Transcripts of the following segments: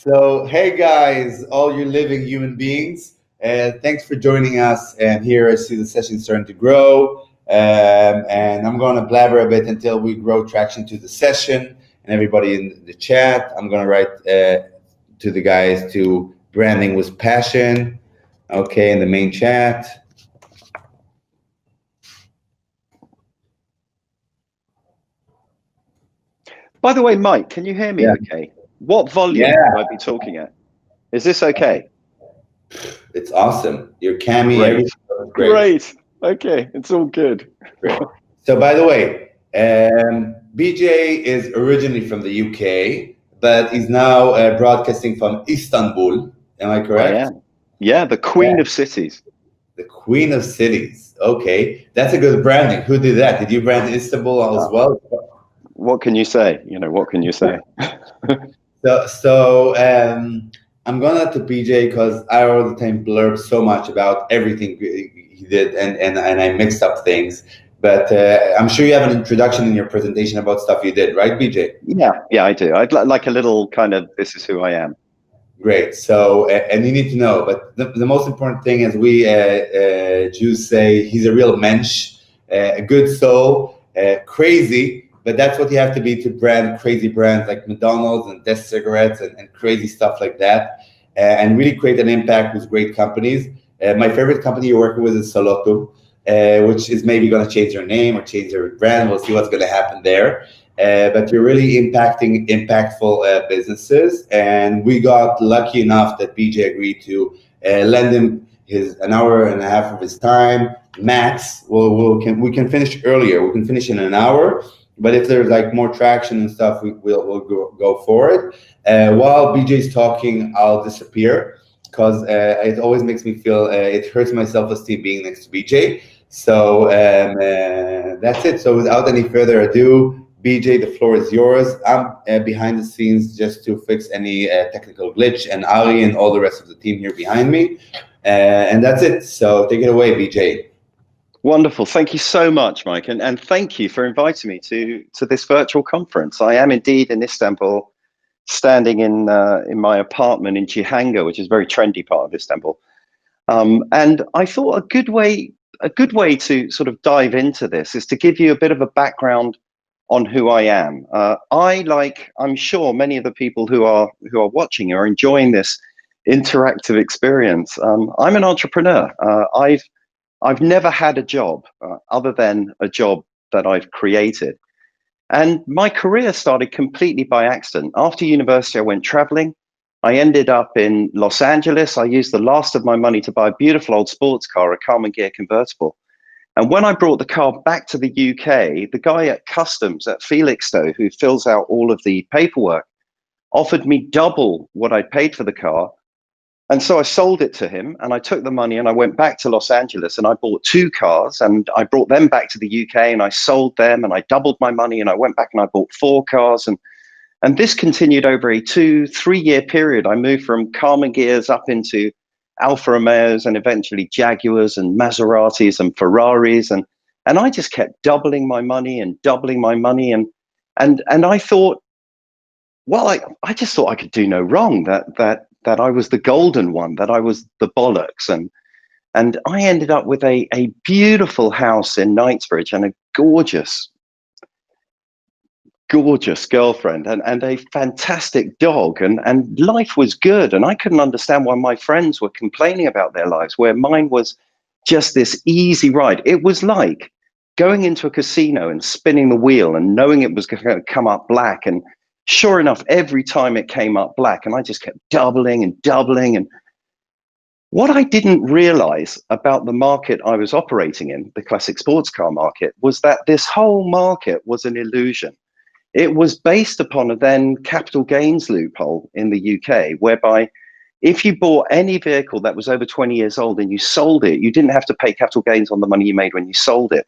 So, hey guys, all you living human beings, thanks for joining us. And here I see the session starting to grow. And I'm going to blabber a bit until we grow traction to the session. And everybody in the chat, I'm going to write to the guys to branding with passion. Okay, in the main chat. By the way, Mike, can you hear me okay? What volume should I be talking at? Is this okay? It's awesome. Your cami, great. Okay, it's all good. Great. So, by the way, BJ is originally from the UK, but he's now broadcasting from Istanbul. Am I correct? I am. Yeah, the Queen of Cities. The Queen of Cities. Okay, that's a good branding. Who did that? Did you brand Istanbul as well? What can you say? What can you say? So I'm going to BJ because I all the time blurb so much about everything he did, and I mixed up things. But I'm sure you have an introduction in your presentation about stuff you did, right, BJ? Yeah, I do. I'd like a little kind of, this is who I am. Great. So, and you need to know, but the most important thing is we Jews say he's a real mensch, a good soul, crazy, but that's what you have to be to brand crazy brands like McDonald's and Death Cigarettes and crazy stuff like that, and really create an impact with great companies. My favorite company you're working with is Saloto, which is maybe going to change their name or change their brand. We'll see what's going to happen there. But you're really impactful businesses. And we got lucky enough that BJ agreed to lend him an hour and a half of his time. Max, we can finish earlier. We can finish in an hour. But if there's like more traction and stuff, we'll go for it. While BJ's talking, I'll disappear because it always makes me feel, it hurts my self-esteem being next to BJ. So that's it. So without any further ado, BJ, the floor is yours. I'm behind the scenes just to fix any technical glitch, and Ari and all the rest of the team here behind me. And that's it. So take it away, BJ. Wonderful. Thank you so much, Mike. And thank you for inviting me to this virtual conference. I am indeed in Istanbul, standing in my apartment in Cihanga, which is a very trendy part of Istanbul. And I thought a good way to sort of dive into this is to give you a bit of a background on who I am. I'm sure many of the people who are watching are enjoying this interactive experience. I'm an entrepreneur. I've never had a job other than a job that I've created. And my career started completely by accident. After university, I went traveling. I ended up in Los Angeles. I used the last of my money to buy a beautiful old sports car, a Karmann Ghia convertible. And when I brought the car back to the UK, the guy at customs at Felixstowe, who fills out all of the paperwork, offered me double what I paid for the car. And so I sold it to him, and I took the money and I went back to Los Angeles and I bought 2 cars, and I brought them back to the UK and I sold them, and I doubled my money and I went back and I bought 4 cars. And this continued over a 2-3 year period. I moved from Karmann Ghias up into Alfa Romeos and eventually Jaguars and Maseratis and Ferraris. And I just kept doubling my money and doubling my money. And I thought, well, I just thought I could do no wrong, that I was the golden one, that I was the bollocks. And I ended up with a beautiful house in Knightsbridge and a gorgeous girlfriend and a fantastic dog, and life was good. And I couldn't understand why my friends were complaining about their lives, where mine was just this easy ride. It was like going into a casino and spinning the wheel and knowing it was going to come up black. And sure enough, every time it came up black, and I just kept doubling and doubling. And what I didn't realize about the market I was operating in, the classic sports car market, was that this whole market was an illusion. It was based upon a then capital gains loophole in the UK, whereby if you bought any vehicle that was over 20 years old and you sold it, you didn't have to pay capital gains on the money you made when you sold it.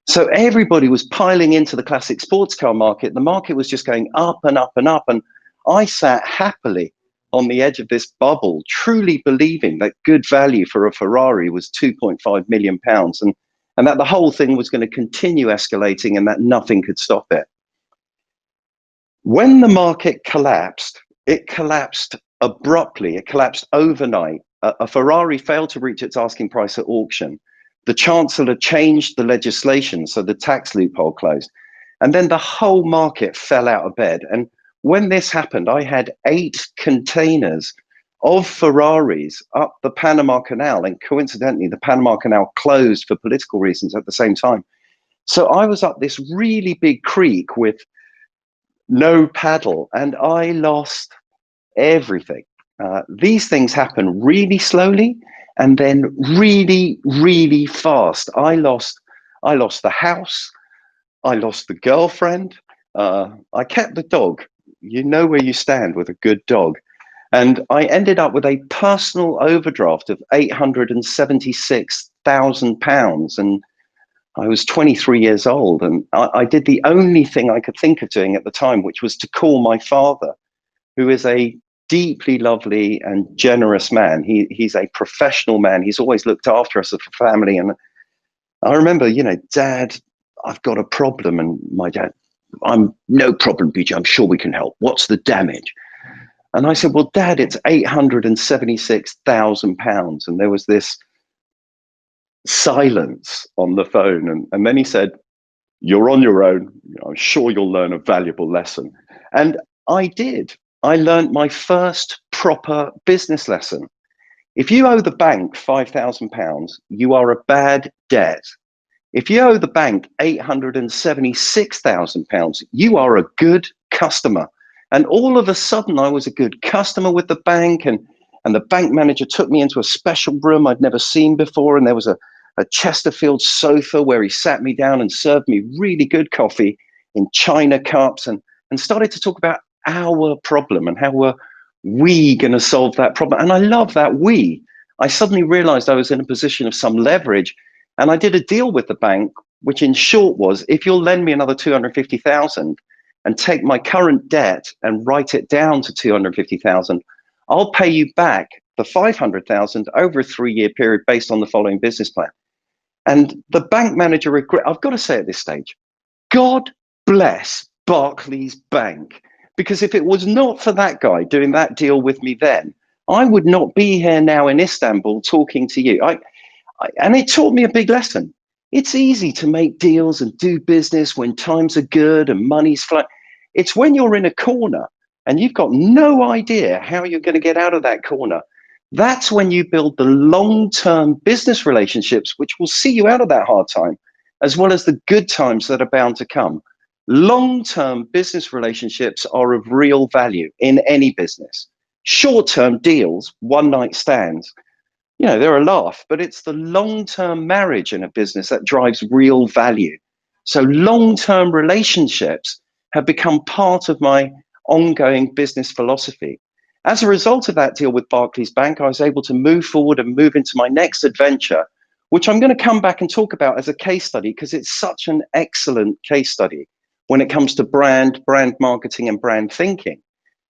So everybody was piling into the classic sports car market. The market was just going up and up and up. And I sat happily on the edge of this bubble, truly believing that good value for a Ferrari was £2.5 million, and that the whole thing was going to continue escalating and that nothing could stop it. When the market collapsed, it collapsed abruptly, it collapsed overnight. A Ferrari failed to reach its asking price at auction. The Chancellor changed the legislation, so the tax loophole closed. And then the whole market fell out of bed. And when this happened, I had 8 containers of Ferraris up the Panama Canal. And coincidentally, the Panama Canal closed for political reasons at the same time. So I was up this really big creek with no paddle, and I lost everything. These things happen really slowly and then really, really fast. I lost the house. I lost the girlfriend. I kept the dog. You know where you stand with a good dog. And I ended up with a personal overdraft of £876,000. And I was 23 years old. And I did the only thing I could think of doing at the time, which was to call my father, who is a deeply lovely and generous man. He's a professional man. He's always looked after us as a family. And I remember, Dad, I've got a problem. And my dad, I'm no problem, BJ. I'm sure we can help. What's the damage? And I said, well, Dad, it's £876,000. And there was this silence on the phone. And then he said, you're on your own. I'm sure you'll learn a valuable lesson. And I did. I learned my first proper business lesson. If you owe the bank £5,000, you are a bad debt. If you owe the bank £876,000, you are a good customer. And all of a sudden, I was a good customer with the bank, and the bank manager took me into a special room I'd never seen before, and there was a Chesterfield sofa where he sat me down and served me really good coffee in china cups, and started to talk about our problem and how were we going to solve that problem. And I love that we. I suddenly realized I was in a position of some leverage, and I did a deal with the bank, which in short was, if you'll lend me another 250,000 and take my current debt and write it down to 250,000, I'll pay you back the 500,000 over a 3-year period based on the following business plan. And the bank manager I've got to say at this stage, God bless Barclays Bank, because if it was not for that guy doing that deal with me then, I would not be here now in Istanbul talking to you. And it taught me a big lesson. It's easy to make deals and do business when times are good and money's flowing. It's when you're in a corner and you've got no idea how you're going to get out of that corner. That's when you build the long-term business relationships, which will see you out of that hard time, as well as the good times that are bound to come. Long-term business relationships are of real value in any business. Short-term deals, one-night stands, they're a laugh, but it's the long-term marriage in a business that drives real value. So long-term relationships have become part of my ongoing business philosophy. As a result of that deal with Barclays Bank, I was able to move forward and move into my next adventure, which I'm going to come back and talk about as a case study, because it's such an excellent case study when it comes to brand marketing and brand thinking.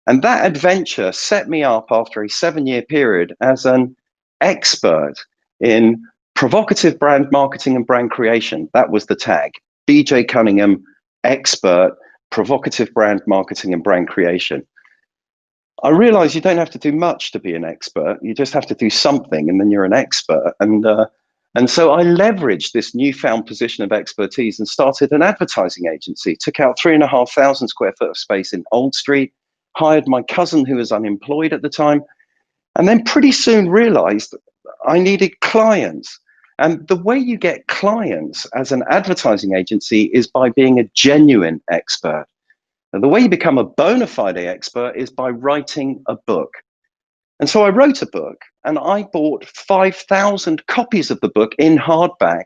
And that adventure set me up after a 7-year period as an expert in provocative brand marketing and brand creation. That was the tag. BJ Cunningham, expert, provocative brand marketing and brand creation. I realized you don't have to do much to be an expert. You just have to do something, and then you're an expert. And so I leveraged this newfound position of expertise and started an advertising agency, took out 3,500 square foot of space in Old Street, hired my cousin who was unemployed at the time, and then pretty soon realized I needed clients. And the way you get clients as an advertising agency is by being a genuine expert. And the way you become a bona fide expert is by writing a book. And so I wrote a book, and I bought 5,000 copies of the book in hardback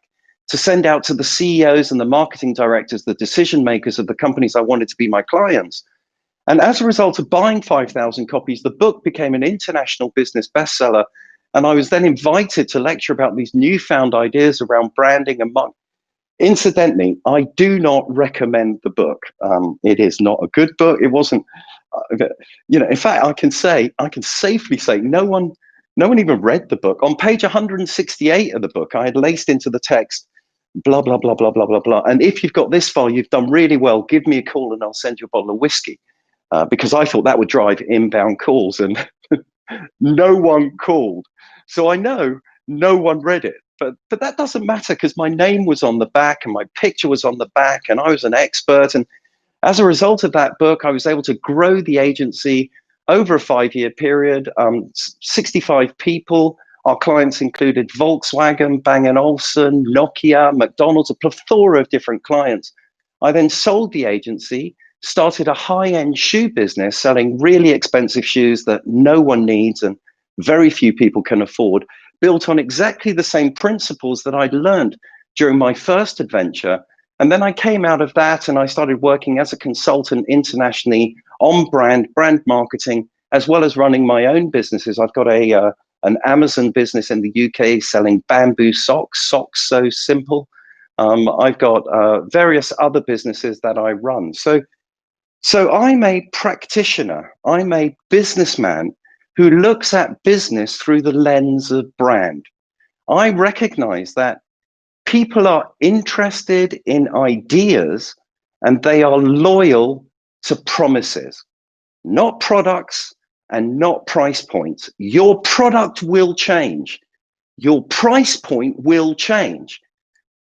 to send out to the CEOs and the marketing directors, the decision makers of the companies I wanted to be my clients. And as a result of buying 5,000 copies, the book became an international business bestseller. And I was then invited to lecture about these newfound ideas around branding and marketing. Incidentally, I do not recommend the book. It is not a good book. It wasn't, in fact, I can safely say no one even read the book. On page 168 of the book, I had laced into the text, blah, blah, blah, blah, blah, blah, blah. And if you've got this far, you've done really well. Give me a call and I'll send you a bottle of whiskey. Because I thought that would drive inbound calls. And No one called. So I know no one read it. But that doesn't matter because my name was on the back and my picture was on the back and I was an expert. And as a result of that book, I was able to grow the agency over a 5-year period, 65 people. Our clients included Volkswagen, Bang & Olufsen, Nokia, McDonald's, a plethora of different clients. I then sold the agency, started a high-end shoe business selling really expensive shoes that no one needs and very few people can afford, built on exactly the same principles that I'd learned during my first adventure. And then I came out of that and I started working as a consultant internationally on brand marketing, as well as running my own businesses. I've got an Amazon business in the UK selling bamboo socks so simple. I've got various other businesses that I run. So I'm a practitioner. I'm a businessman who looks at business through the lens of brand. I recognize that people are interested in ideas and they are loyal to promises, not products and not price points. Your product will change. Your price point will change.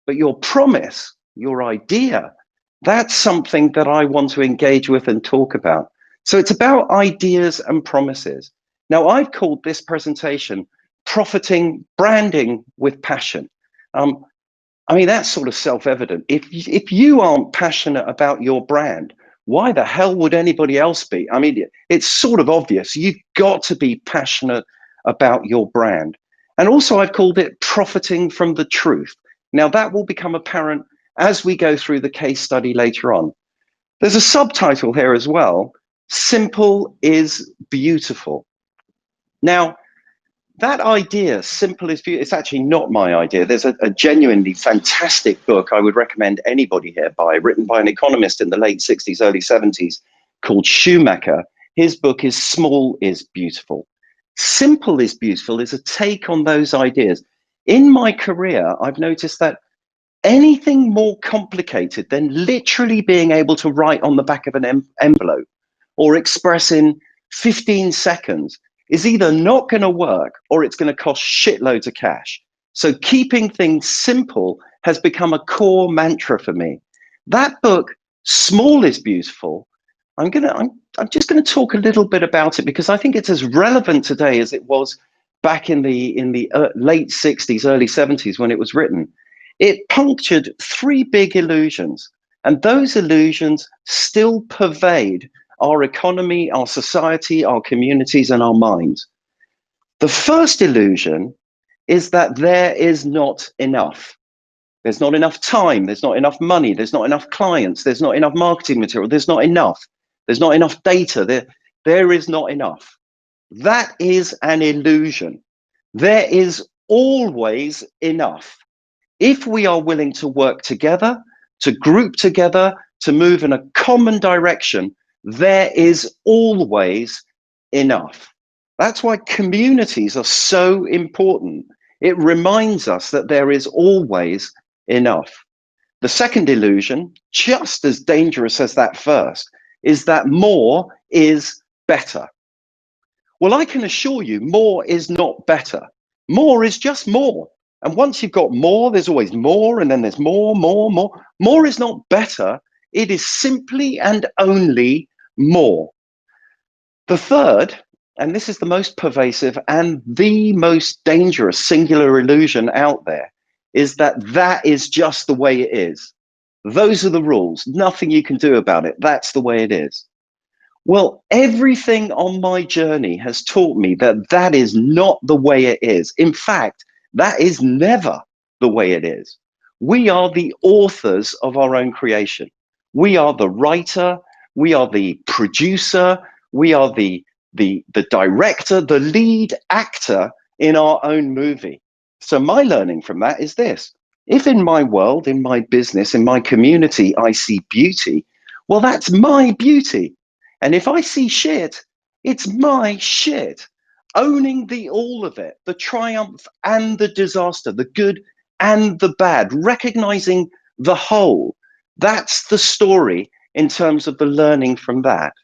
But your promise, your idea, that's something that I want to engage with and talk about. So it's about ideas and promises. Now, I've called this presentation Profiting Branding with Passion. I mean, that's sort of self-evident. If you aren't passionate about your brand, why the hell would anybody else be? I mean, it's sort of obvious. You've got to be passionate about your brand. And also, I've called it Profiting from the Truth. Now, that will become apparent as we go through the case study later on. There's a subtitle here as well. Simple is beautiful. Now, that idea, simple is beautiful, it's actually not my idea. There's a genuinely fantastic book I would recommend anybody here buy, written by an economist in the late 60s, early 70s, called Schumacher. His book is Small is Beautiful. Simple is beautiful is a take on those ideas. In my career, I've noticed that anything more complicated than literally being able to write on the back of an envelope or express in 15 seconds is either not going to work or it's going to cost shitloads of cash. So keeping things simple has become a core mantra for me. That book, Small is Beautiful, I'm just going to talk a little bit about it because I think it's as relevant today as it was back in the late 60s, early 70s when it was written. It punctured 3 big illusions, and those illusions still pervade our economy, our society, our communities, and our minds. The first illusion is that there is not enough. There's not enough time, there's not enough money, there's not enough clients, there's not enough marketing material, there's not enough. There's not enough data, there is not enough. That is an illusion. There is always enough. If we are willing to work together, to group together, to move in a common direction, there is always enough. That's why communities are so important. It reminds us that there is always enough. The second illusion, just as dangerous as that first, is that more is better. Well, I can assure you, more is not better. More is just more. And once you've got more, there's always more, and then there's more. More is not better. It is simply and only more. The third, and this is the most pervasive and the most dangerous singular illusion out there, is that is just the way it is. Those are the rules. Nothing you can do about it. That's the way it is. Well, everything on my journey has taught me that is not the way it is. In fact, that is never the way it is. We are the authors of our own creation. We are the writer, we are the producer, we are the director, the lead actor in our own movie. So my learning from that is this. If in my world, in my business, in my community, I see beauty, well, that's my beauty. And if I see shit, it's my shit. Owning the all of it, the triumph and the disaster, the good and the bad, recognizing the whole. That's the story in terms of the learning from that.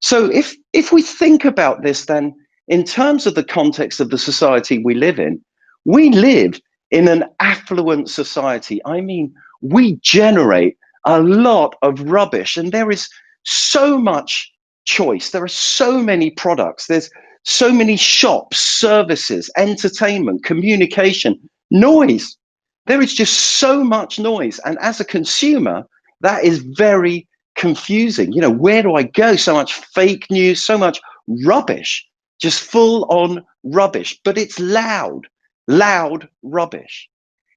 So if we think about this, then in terms of the context of the society we live in an affluent society. I mean, we generate a lot of rubbish, and there is so much choice. There are so many products. There's so many shops, services, entertainment, communication, noise. There is just so much noise. And as a consumer, that is very confusing. You know, where do I go? So much fake news, so much rubbish, just full on rubbish, but it's loud, loud rubbish.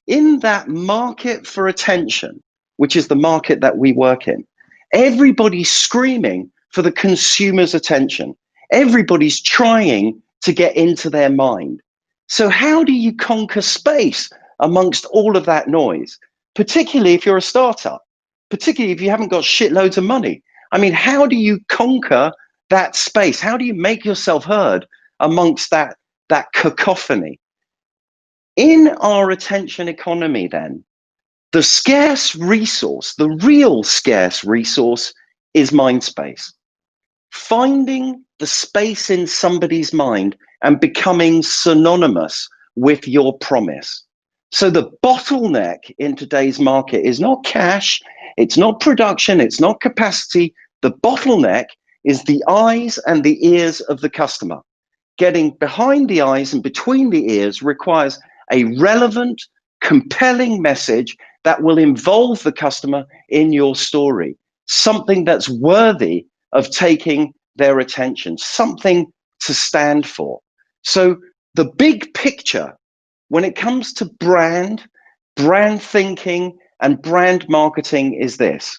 In that market for attention, which is the market that we work in, everybody's screaming for the consumer's attention. Everybody's trying to get into their mind. So how do you conquer space amongst all of that noise, particularly if you're a startup, particularly if you haven't got shitloads of money? I mean, how do you conquer that space? How do you make yourself heard amongst that cacophony? In our attention economy, then, the scarce resource, the real scarce resource, is mind space. Finding the space in somebody's mind and becoming synonymous with your promise. So the bottleneck in today's market is not cash, it's not production, it's not capacity. The bottleneck is the eyes and the ears of the customer. Getting behind the eyes and between the ears requires a relevant, compelling message that will involve the customer in your story, something that's worthy of taking their attention, something to stand for. So the big picture when it comes to brand thinking and brand marketing is this: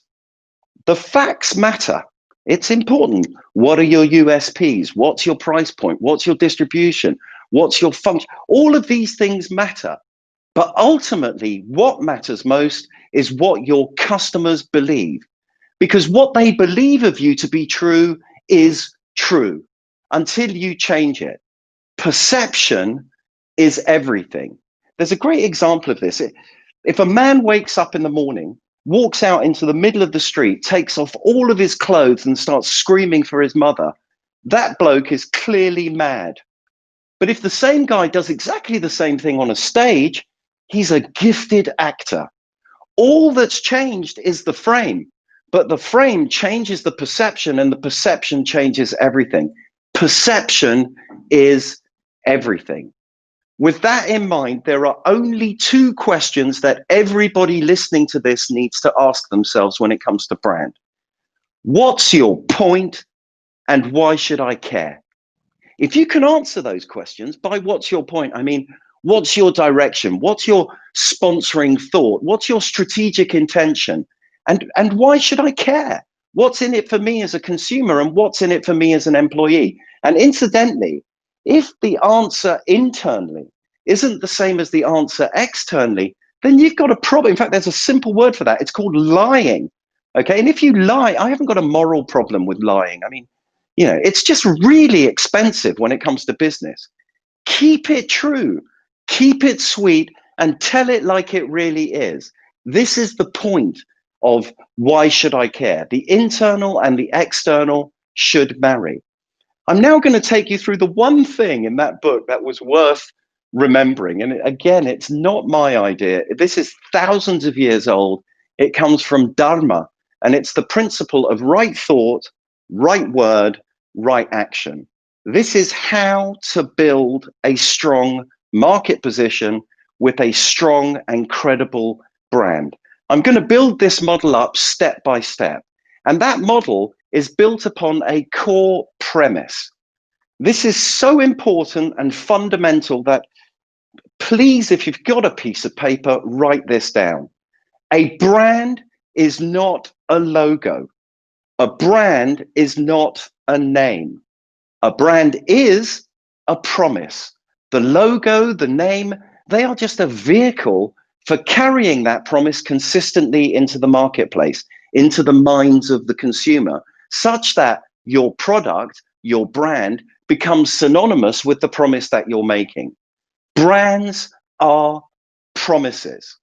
the facts matter. It's important. What are your USPs? What's your price point? What's your distribution? What's your function? All of these things matter. But ultimately, what matters most is what your customers believe. Because what they believe of you to be true is true until you change it. Perception is everything. There's a great example of this. If a man wakes up in the morning, walks out into the middle of the street, takes off all of his clothes and starts screaming for his mother, that bloke is clearly mad. But if the same guy does exactly the same thing on a stage, he's a gifted actor. All that's changed is the frame, but the frame changes the perception, and the perception changes everything. Perception is everything. With that in mind, there are only two questions that everybody listening to this needs to ask themselves when it comes to brand. What's your point, and why should I care? If you can answer those questions by what's your point, I mean, what's your direction? What's your sponsoring thought? What's your strategic intention? And why should I care? What's in it for me as a consumer, and what's in it for me as an employee? And incidentally, if the answer internally isn't the same as the answer externally, then you've got a problem. In fact, there's a simple word for that. It's called lying. Okay. And if you lie, I haven't got a moral problem with lying. I mean, you know, it's just really expensive when it comes to business. Keep it true, keep it sweet, and tell it like it really is. This is the point of why should I care? The internal and the external should marry. I'm now going to take you through the one thing in that book that was worth remembering. And again, it's not my idea. This is thousands of years old. It comes from Dharma, and it's the principle of right thought, right word, right action. This is how to build a strong market position with a strong and credible brand. I'm going to build this model up step by step. And that model is built upon a core premise. This is so important and fundamental that please, if you've got a piece of paper, write this down. A brand is not a logo. A brand is not a name. A brand is a promise. The logo, the name, they are just a vehicle for carrying that promise consistently into the marketplace, into the minds of the consumer, such that your product, your brand, becomes synonymous with the promise that you're making. Brands are promises.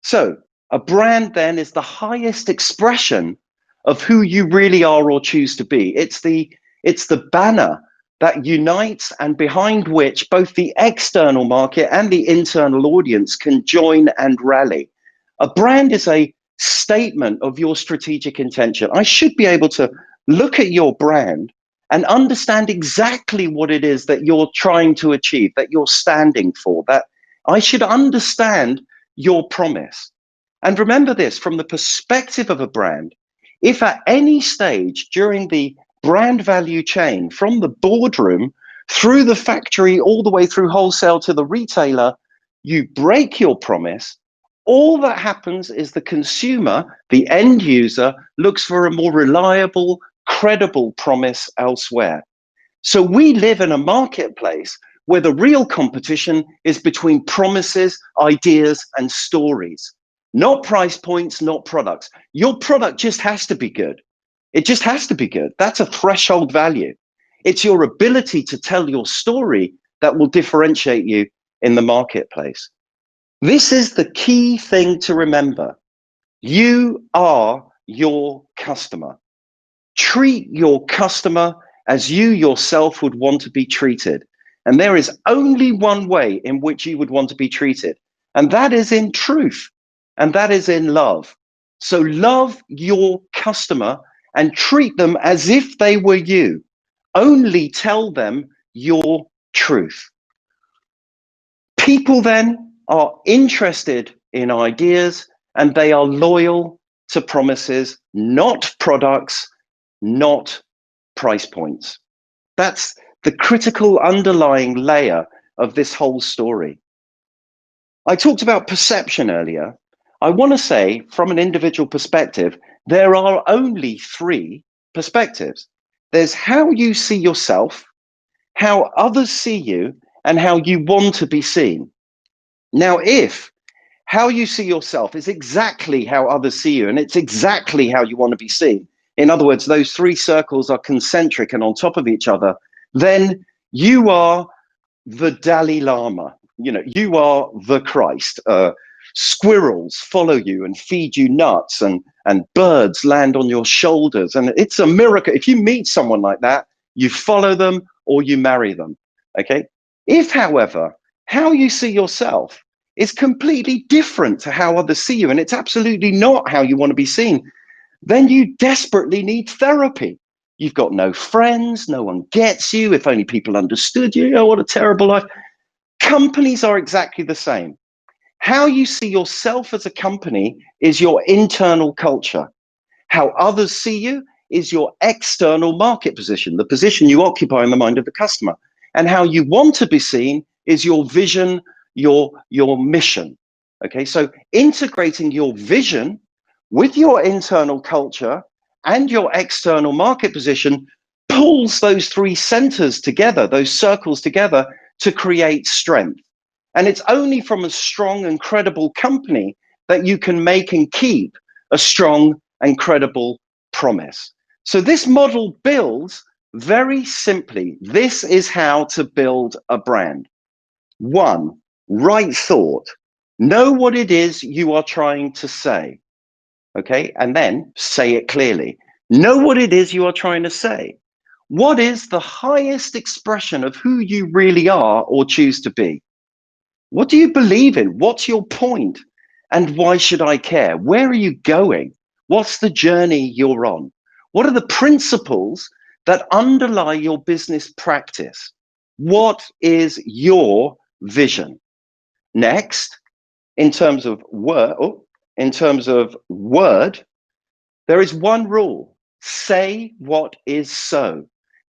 So a brand then is the highest expression of who you really are or choose to be. It's the banner that unites and behind which both the external market and the internal audience can join and rally. A brand is a statement of your strategic intention. I should be able to look at your brand and understand exactly what it is that you're trying to achieve, that you're standing for, that I should understand your promise. And remember this, from the perspective of a brand, if at any stage during the brand value chain, from the boardroom through the factory all the way through wholesale to the retailer, you break your promise, all that happens is the consumer, the end user, looks for a more reliable, credible promise elsewhere. So we live in a marketplace where the real competition is between promises, ideas, and stories, not price points, not products. Your product just has to be good. It just has to be good. That's a threshold value. It's your ability to tell your story that will differentiate you in the marketplace. This is the key thing to remember. You are your customer. Treat your customer as you yourself would want to be treated. And there is only one way in which you would want to be treated, and that is in truth, and that is in love. So love your customer and treat them as if they were you. Only tell them your truth. People then are interested in ideas and they are loyal to promises, not products, not price points. That's the critical underlying layer of this whole story. I talked about perception earlier. I want to say, from an individual perspective, there are only three perspectives. There's how you see yourself, how others see you, and how you want to be seen. Now, if how you see yourself is exactly how others see you, and it's exactly how you want to be seen, in other words, those three circles are concentric and on top of each other, then you are the Dalai Lama. You are the Christ. Squirrels follow you and feed you nuts, and birds land on your shoulders. And it's a miracle. If you meet someone like that, you follow them or you marry them. Okay. If, however, how you see yourself is completely different to how others see you, and it's absolutely not how you want to be seen, then you desperately need therapy. You've got no friends, no one gets you. If only people understood you. Oh, what a terrible life. Companies are exactly the same. How you see yourself as a company is your internal culture. How others see you is your external market position, the position you occupy in the mind of the customer. And how you want to be seen is your vision, your mission. Okay, so integrating your vision with your internal culture and your external market position pulls those three centers together, those circles together, to create strength. And it's only from a strong and credible company that you can make and keep a strong and credible promise. So this model builds very simply. This is how to build a brand. 1, right thought. Know what it is you are trying to say. Okay, and then say it clearly. Know what it is you are trying to say. What is the highest expression of who you really are or choose to be? What do you believe in? What's your point? And why should I care? Where are you going? What's the journey you're on? What are the principles that underlie your business practice? What is your vision? Next, in terms of word, there is one rule. Say what is so.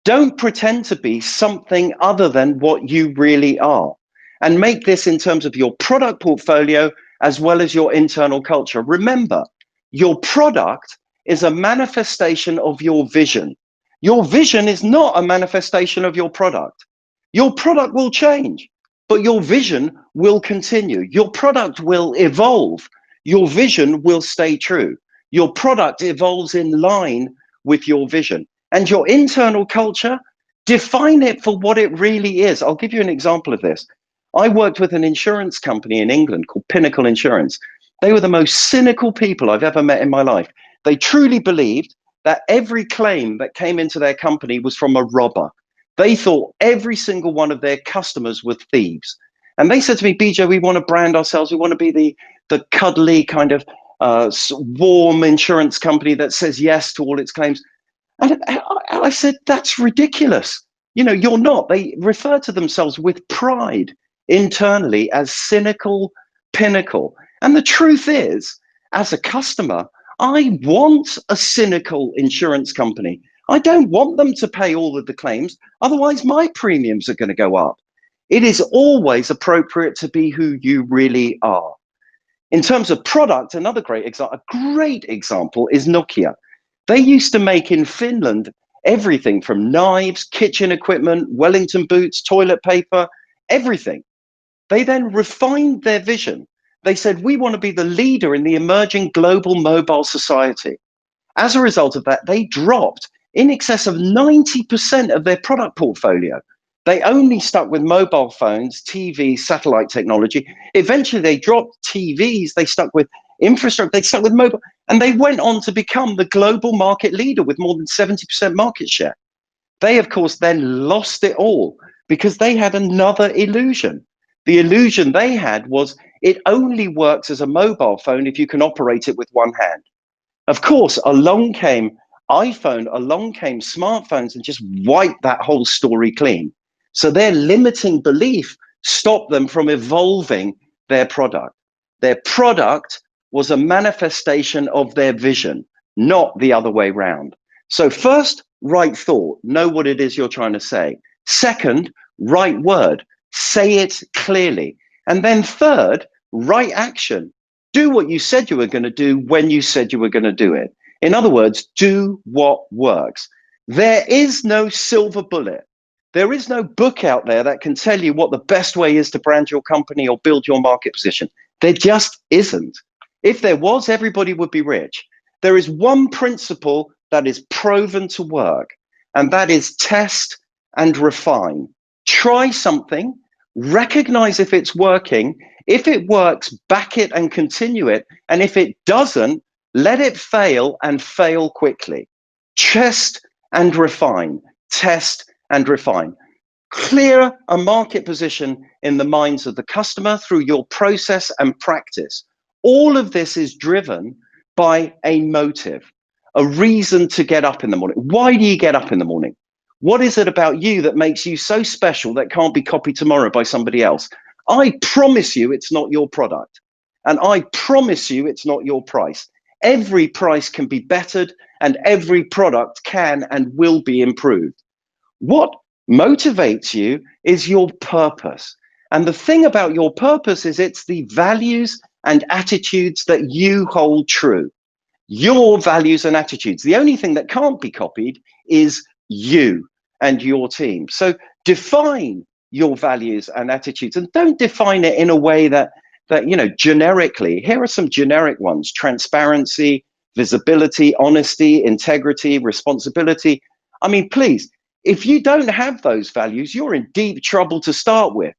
Don't pretend to be something other than what you really are. And make this in terms of your product portfolio as well as your internal culture. Remember, your product is a manifestation of your vision. Your vision is not a manifestation of your product. Your product will change, but your vision will continue. Your product will evolve. Your vision will stay true. Your product evolves in line with your vision. And your internal culture, define it for what it really is. I'll give you an example of this. I worked with an insurance company in England called Pinnacle Insurance. They were the most cynical people I've ever met in my life. They truly believed that every claim that came into their company was from a robber. They thought every single one of their customers were thieves. And they said to me, BJ, we want to brand ourselves. We want to be the cuddly kind of warm insurance company that says yes to all its claims. And I said, that's ridiculous. You know, you're not. They refer to themselves with pride internally as cynical pinnacle. And the truth is, as a customer, I want a cynical insurance company. I don't want them to pay all of the claims. Otherwise, my premiums are going to go up. It is always appropriate to be who you really are. In terms of product, another great example is Nokia. They used to make in Finland everything from knives, kitchen equipment, Wellington boots, toilet paper, everything. They then refined their vision. They said, we want to be the leader in the emerging global mobile society. As a result of that, they dropped in excess of 90% of their product portfolio. They only stuck with mobile phones, TVs, satellite technology. Eventually, they dropped TVs. They stuck with infrastructure. They stuck with mobile. And they went on to become the global market leader with more than 70% market share. They, of course, then lost it all because they had another illusion. The illusion they had was it only works as a mobile phone if you can operate it with one hand. Of course, along came iPhone, along came smartphones and just wiped that whole story clean. So their limiting belief stopped them from evolving their product. Their product was a manifestation of their vision, not the other way around. So first, right thought, know what it is you're trying to say. Second, right word, say it clearly. And then third, right action. Do what you said you were going to do when you said you were going to do it. In other words, do what works. There is no silver bullet. There is no book out there that can tell you what the best way is to brand your company or build your market position. There just isn't. If there was, everybody would be rich. There is one principle that is proven to work, and that is test and refine. Try something, recognize if it's working. If it works, back it and continue it. And if it doesn't, let it fail and fail quickly. Test and refine. Test and refine. Clear a market position in the minds of the customer through your process and practice. All of this is driven by a motive, a reason to get up in the morning. Why do you get up in the morning? What is it about you that makes you so special that can't be copied tomorrow by somebody else? I promise you it's not your product. And I promise you it's not your price. Every price can be bettered and every product can and will be improved. What motivates you is your purpose. And the thing about your purpose is it's the values and attitudes that you hold true. Your values and attitudes. The only thing that can't be copied is you and your team. So define your values and attitudes, and don't define it in a way that generically. Here are some generic ones: transparency, visibility, honesty, integrity, responsibility. I mean, please, if you don't have those values, you're in deep trouble to start with.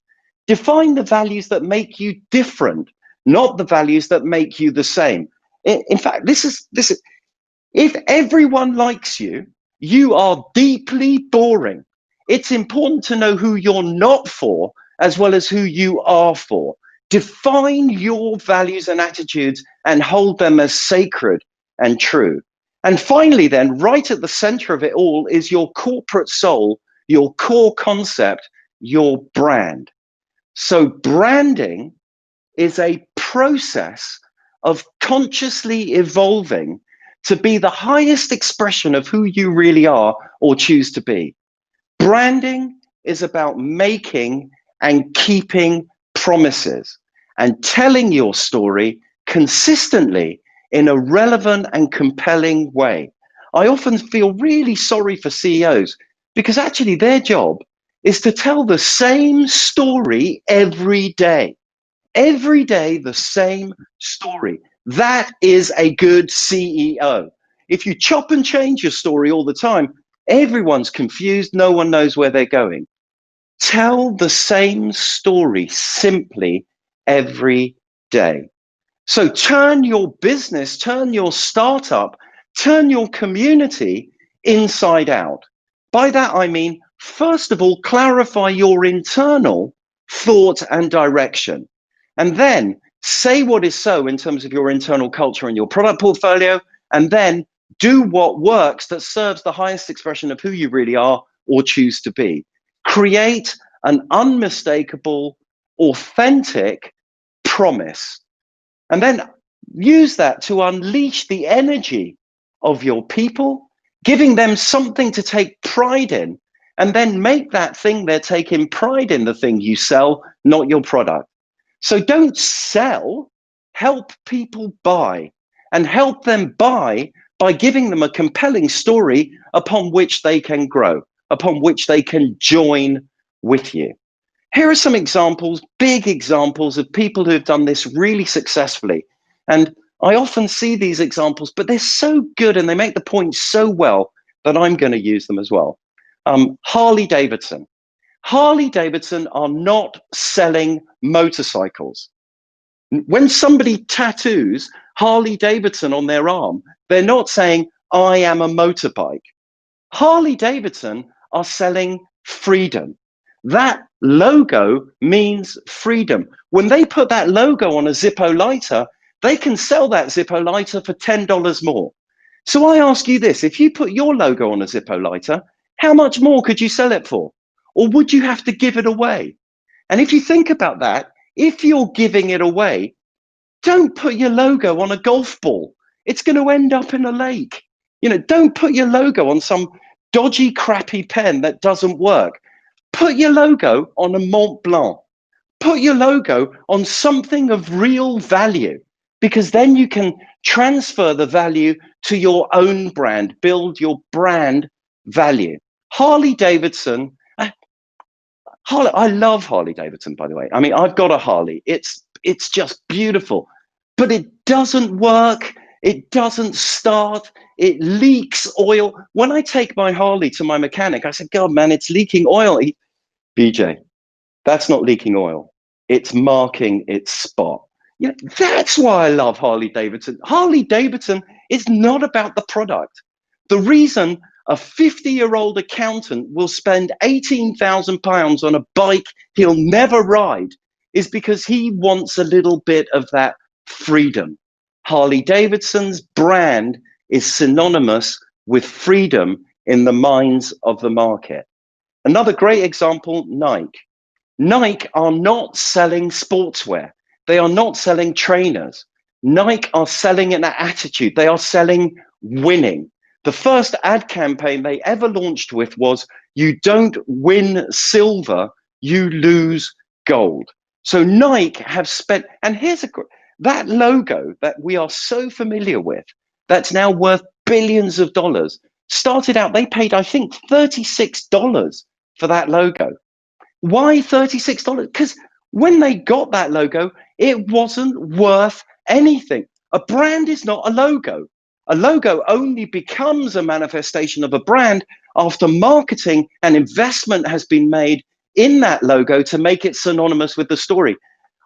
Define the values that make you different, not the values that make you the same. In fact, this is if everyone likes you, you are deeply boring. It's important to know who you're not for as well as who you are for. Define your values and attitudes and hold them as sacred and true. And finally, then, right at the center of it all is your corporate soul, your core concept, your brand. So branding is a process of consciously evolving to be the highest expression of who you really are or choose to be. Branding is about making and keeping promises and telling your story consistently in a relevant and compelling way. I often feel really sorry for CEOs because actually their job is to tell the same story every day. Every day, the same story. That is a good CEO. If you chop and change your story all the time, everyone's confused. No one knows where they're going. Tell the same story simply every day. So turn your business, turn your startup, turn your community inside out. By that, I mean, first of all, clarify your internal thought and direction. And then say what is so in terms of your internal culture and your product portfolio, and then do what works that serves the highest expression of who you really are or choose to be. Create an unmistakable, authentic promise, and then use that to unleash the energy of your people, giving them something to take pride in, and then make that thing they're taking pride in the thing you sell, not your product. So don't sell, help people buy, and help them buy by giving them a compelling story upon which they can grow, upon which they can join with you. Here are some examples, big examples of people who have done this really successfully. And I often see these examples, but they're so good and they make the point so well that I'm going to use them as well. Harley Davidson. Harley Davidson are not selling motorcycles. When somebody tattoos Harley Davidson on their arm, they're not saying, I am a motorbike. Harley Davidson are selling freedom. That logo means freedom. When they put that logo on a Zippo lighter, they can sell that Zippo lighter for $10 more. So I ask you this, if you put your logo on a Zippo lighter, how much more could you sell it for? Or would you have to give it away? And if you think about that, if you're giving it away, don't put your logo on a golf ball. It's going to end up in a lake. You know, don't put your logo on some dodgy, crappy pen that doesn't work. Put your logo on a Mont Blanc. Put your logo on something of real value, because then you can transfer the value to your own brand, build your brand value. Harley Davidson, I love Harley Davidson, by the way. I mean, I've got a Harley. It's just beautiful, but it doesn't work. It doesn't start. It leaks oil. When I take my Harley to my mechanic, I said, God, man, it's leaking oil. BJ, that's not leaking oil. It's marking its spot. You know, that's why I love Harley Davidson. Harley Davidson is not about the product. The reason a 50-year-old accountant will spend £18,000 on a bike he'll never ride is because he wants a little bit of that freedom. Harley Davidson's brand is synonymous with freedom in the minds of the market. Another great example, Nike. Nike are not selling sportswear. They are not selling trainers. Nike are selling an attitude. They are selling winning. The first ad campaign they ever launched with was, you don't win silver, you lose gold. So Nike have spent, and here's that logo that we are so familiar with, that's now worth billions of dollars, started out, they paid, I think, $36 for that logo. Why $36? Because when they got that logo, it wasn't worth anything. A brand is not a logo. A logo only becomes a manifestation of a brand after marketing and investment has been made in that logo to make it synonymous with the story.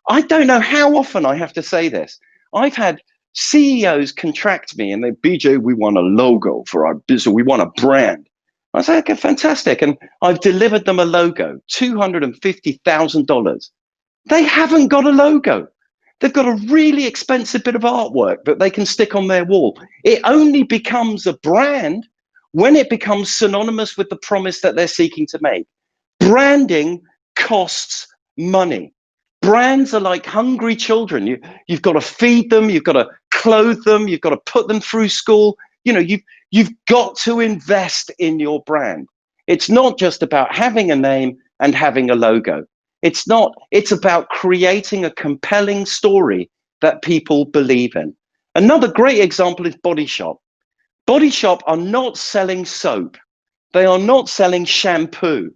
I don't know how often I have to say this. I've had CEOs contract me and they, BJ, we want a logo for our business. We want a brand. I say, okay, fantastic. And I've delivered them a logo, $250,000. They haven't got a logo. They've got a really expensive bit of artwork that they can stick on their wall. It only becomes a brand when it becomes synonymous with the promise that they're seeking to make. Branding costs money. Brands are like hungry children. You've got to feed them, you've got to clothe them, you've got to put them through school. You know, you've got to invest in your brand. It's not just about having a name and having a logo. It's about creating a compelling story that people believe in. Another great example is Body Shop. Body Shop are not selling soap. They are not selling shampoo.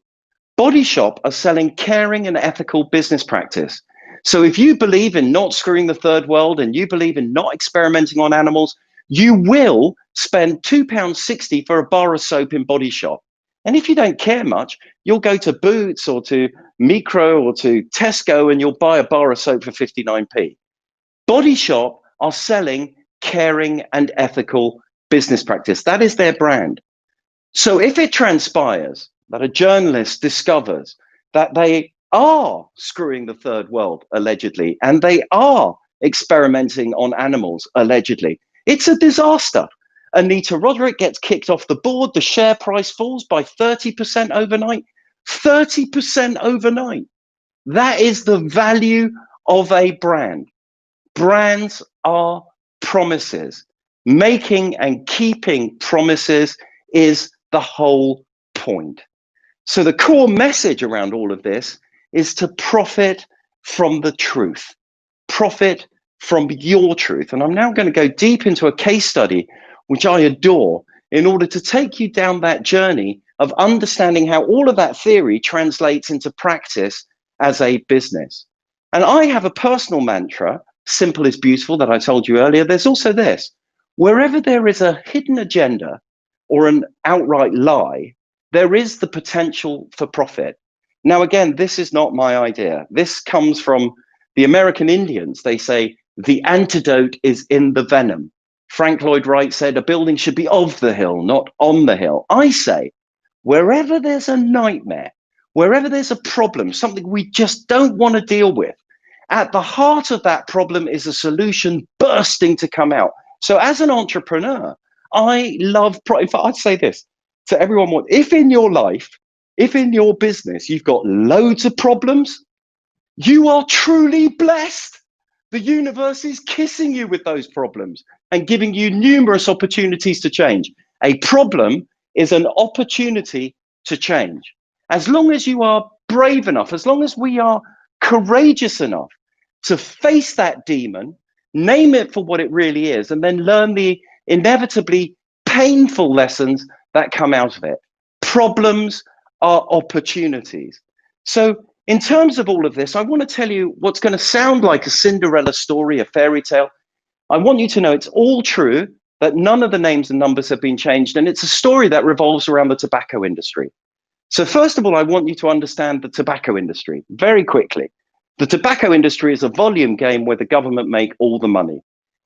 Body Shop are selling caring and ethical business practice. So if you believe in not screwing the third world and you believe in not experimenting on animals, you will spend £2.60 for a bar of soap in Body Shop. And if you don't care much, you'll go to Boots or to Micro or to Tesco and you'll buy a bar of soap for 59p. Body Shop are selling caring and ethical business practice. That is their brand. So if it transpires that a journalist discovers that they are screwing the third world, allegedly, and they are experimenting on animals, allegedly, it's a disaster. Anita Roderick gets kicked off the board. The share price falls by 30% overnight. 30% overnight. That is the value of a brand. Brands are promises. Making and keeping promises is the whole point. So the core message around all of this is to profit from the truth. Profit from your truth. And I'm now going to go deep into a case study, which I adore, in order to take you down that journey of understanding how all of that theory translates into practice as a business. And I have a personal mantra, simple is beautiful, that I told you earlier. There's also this: wherever there is a hidden agenda or an outright lie, there is the potential for profit. Now, again, this is not my idea. This comes from the American Indians. They say the antidote is in the venom. Frank Lloyd Wright said a building should be of the hill, not on the hill. I say, wherever there's a nightmare, wherever there's a problem, something we just don't want to deal with, at the heart of that problem is a solution bursting to come out. So as an entrepreneur, I love, in fact, I'd say this to everyone: if in your life, if in your business, you've got loads of problems, you are truly blessed. The universe is kissing you with those problems and giving you numerous opportunities to change. A problem is an opportunity to change. As long as you are brave enough, as long as we are courageous enough to face that demon, name it for what it really is, and then learn the inevitably painful lessons that come out of it. Problems are opportunities. So in terms of all of this, I want to tell you what's going to sound like a Cinderella story, a fairy tale. I want you to know it's all true, that none of the names and numbers have been changed, and it's a story that revolves around the tobacco industry. So first of all, I want you to understand the tobacco industry very quickly. The tobacco industry is a volume game where the government make all the money.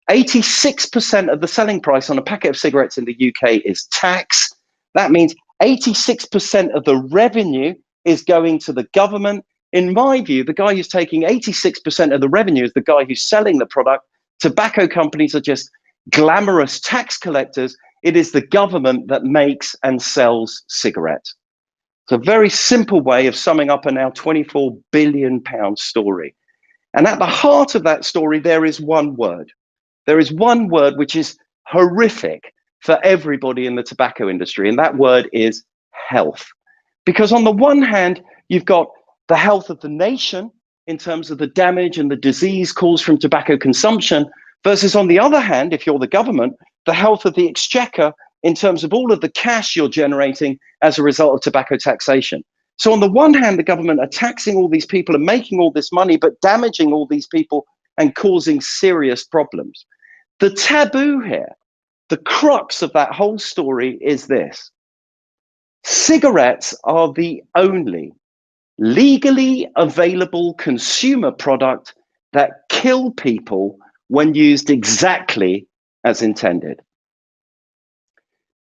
86% of the selling price on a packet of cigarettes in the UK is tax. That means 86% of the revenue is going to the government. In my view, the guy who's taking 86% of the revenue is the guy who's selling the product. Tobacco companies are just glamorous tax collectors. It is the government that makes and sells cigarettes. It's a very simple way of summing up a now £24 billion story. And at the heart of that story, there is one word. There is one word which is horrific for everybody in the tobacco industry, and that word is health. Because on the one hand, you've got the health of the nation in terms of the damage and the disease caused from tobacco consumption, versus on the other hand, if you're the government, the health of the exchequer in terms of all of the cash you're generating as a result of tobacco taxation. So on the one hand, the government are taxing all these people and making all this money, but damaging all these people and causing serious problems. The taboo here, the crux of that whole story is this: cigarettes are the only legally available consumer product that kill people when used exactly as intended.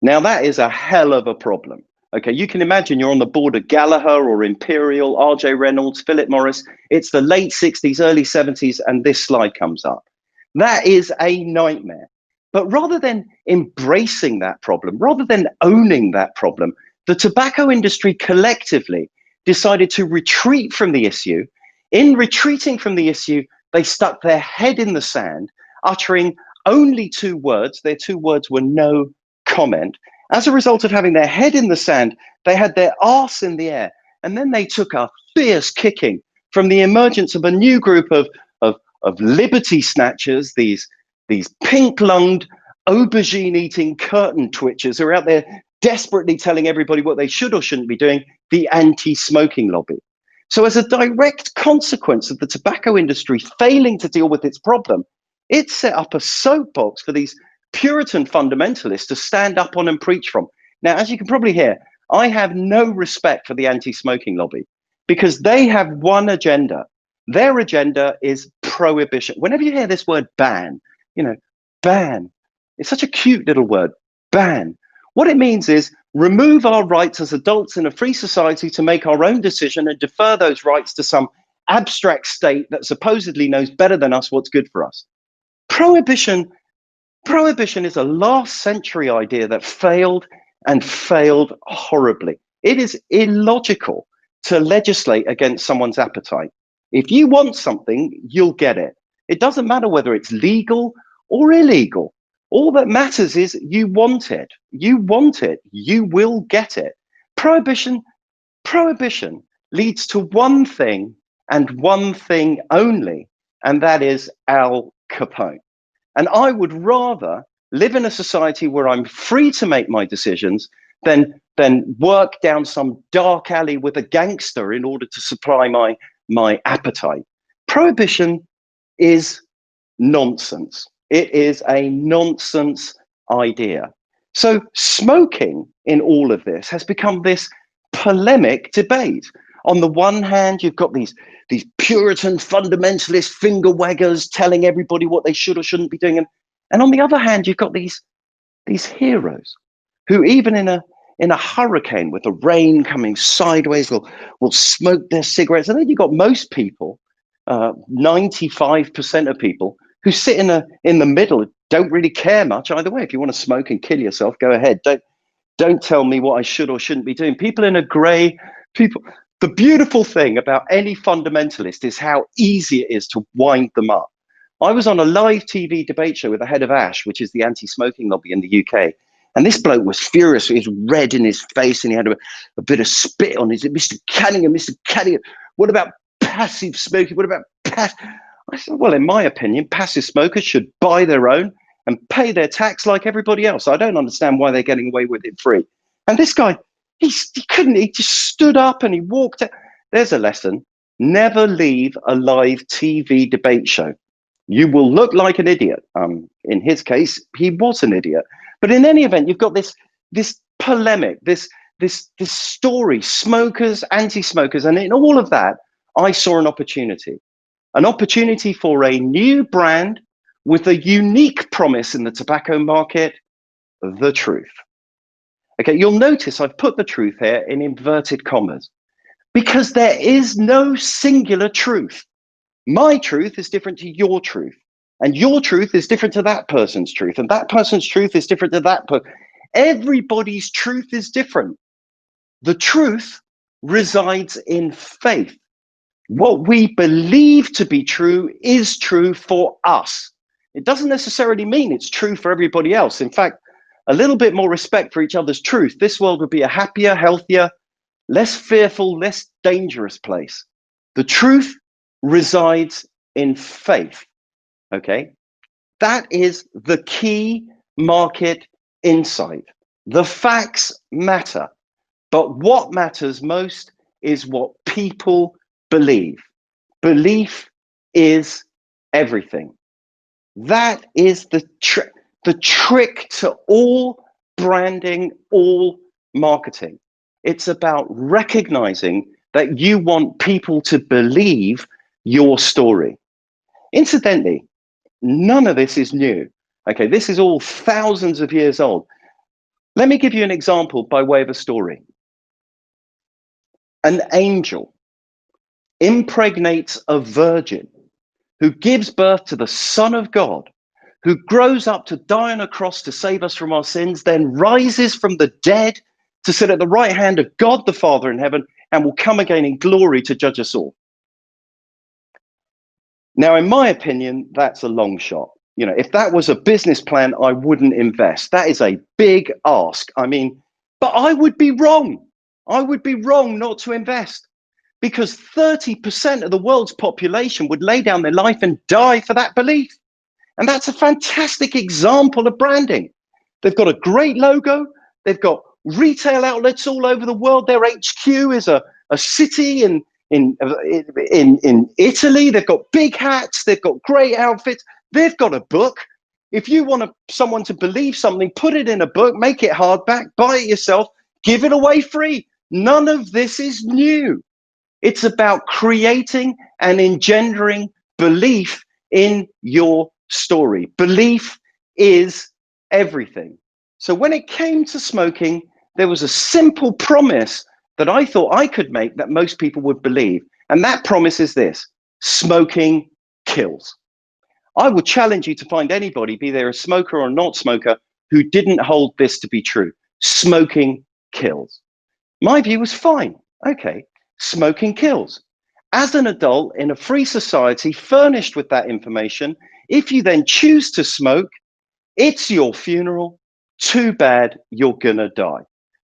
Now that is a hell of a problem. Okay, you can imagine you're on the board of Gallagher or Imperial, RJ Reynolds, Philip Morris. It's the late 60s, early 70s, and this slide comes up. That is a nightmare. But rather than embracing that problem, rather than owning that problem, the tobacco industry collectively decided to retreat from the issue. In retreating from the issue, they stuck their head in the sand, uttering only two words. Their two words were no comment. As a result of having their head in the sand, they had their arse in the air, and then they took a fierce kicking from the emergence of a new group of liberty snatchers, these pink-lunged, aubergine-eating curtain twitchers who are out there desperately telling everybody what they should or shouldn't be doing, the anti-smoking lobby. So as a direct consequence of the tobacco industry failing to deal with its problem, it set up a soapbox for these Puritan fundamentalists to stand up on and preach from. Now, as you can probably hear, I have no respect for the anti-smoking lobby because they have one agenda. Their agenda is prohibition. Whenever you hear this word ban, ban, it's such a cute little word, ban. What it means is remove our rights as adults in a free society to make our own decision and defer those rights to some abstract state that supposedly knows better than us what's good for us. Prohibition is a last century idea that failed and failed horribly. It is illogical to legislate against someone's appetite. If you want something, you'll get it. It doesn't matter whether it's legal or illegal. All that matters is you want it. You want it. You will get it. Prohibition leads to one thing and one thing only, and that is Al Capone. And I would rather live in a society where I'm free to make my decisions than work down some dark alley with a gangster in order to supply my appetite. Prohibition is nonsense. It is a nonsense idea. So smoking in all of this has become this polemic debate. On the one hand, you've got these Puritan fundamentalist finger waggers telling everybody what they should or shouldn't be doing. And on the other hand, you've got these heroes who, even in a hurricane with the rain coming sideways, will smoke their cigarettes. And then you've got most people, 95% of people, who sit in the middle, don't really care much either way. If you want to smoke and kill yourself, go ahead. Don't tell me what I should or shouldn't be doing. People in a grey, the beautiful thing about any fundamentalist is how easy it is to wind them up. I was on a live TV debate show with the head of ASH, which is the anti-smoking lobby in the UK. And this bloke was furious. He was red in his face and he had a bit of spit on his, Mr. Cunningham, what about passive smoking? What about I said, well, in my opinion, passive smokers should buy their own and pay their tax like everybody else. I don't understand why they're getting away with it free. And this guy, he just stood up and he walked out. There's a lesson. Never leave a live TV debate show. You will look like an idiot. In his case, he was an idiot. But in any event, you've got this polemic, this story, smokers, anti-smokers. And in all of that, I saw an opportunity for a new brand with a unique promise in the tobacco market, the truth. Okay, you'll notice I've put the truth here in inverted commas because there is no singular truth. My truth is different to your truth, and your truth is different to that person's truth, and that person's truth is different to that person. Everybody's truth is different. The truth resides in faith. What we believe to be true is true for us. It doesn't necessarily mean it's true for everybody else. In fact, a little bit more respect for each other's truth, this world would be a happier, healthier, less fearful, less dangerous place. The truth resides in faith. Okay? That is the key market insight. The facts matter, but what matters most is what people believe. Belief is everything. That is the trick to all branding, all marketing. It's about recognizing that you want people to believe your story. Incidentally, none of this is new. Okay, this is all thousands of years old. Let me give you an example by way of a story. An angel impregnates a virgin who gives birth to the Son of God, who grows up to die on a cross to save us from our sins, then rises from the dead to sit at the right hand of God the Father in heaven, and will come again in glory to judge us all. Now, in my opinion, that's a long shot. You know, if that was a business plan, I wouldn't invest. That is a big ask. I mean, but I would be wrong. I would be wrong not to invest, because 30% of the world's population would lay down their life and die for that belief. And that's a fantastic example of branding. They've got a great logo. They've got retail outlets all over the world. Their HQ is a city in Italy. They've got big hats. They've got great outfits. They've got a book. If you want someone to believe something, put it in a book, make it hardback, buy it yourself, give it away free. None of this is new. It's about creating and engendering belief in your story. Belief is everything. So when it came to smoking, there was a simple promise that I thought I could make that most people would believe. And that promise is this: smoking kills. I would challenge you to find anybody, be they a smoker or not smoker, who didn't hold this to be true. Smoking kills. My view was fine. Okay, smoking kills. As an adult in a free society furnished with that information, if you then choose to smoke, it's your funeral. Too bad, you're gonna die.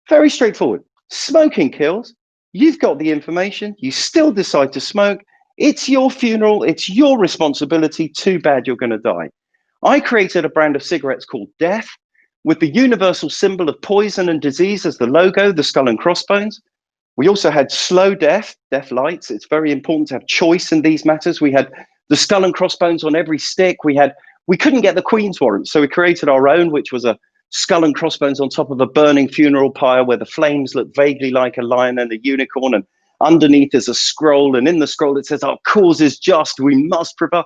Very straightforward. Smoking kills. You've got the information. You still decide to smoke. It's your funeral. It's your responsibility. Too bad, you're gonna die. I created a brand of cigarettes called Death, with the universal symbol of poison and disease as the logo, the skull and crossbones. We also had slow death, death lights. It's very important to have choice in these matters. We had the skull and crossbones on every stick. We couldn't get the Queen's warrant, so we created our own, which was a skull and crossbones on top of a burning funeral pyre where the flames look vaguely like a lion and a unicorn, and underneath is a scroll, and in the scroll it says, "Our cause is just, we must prevail."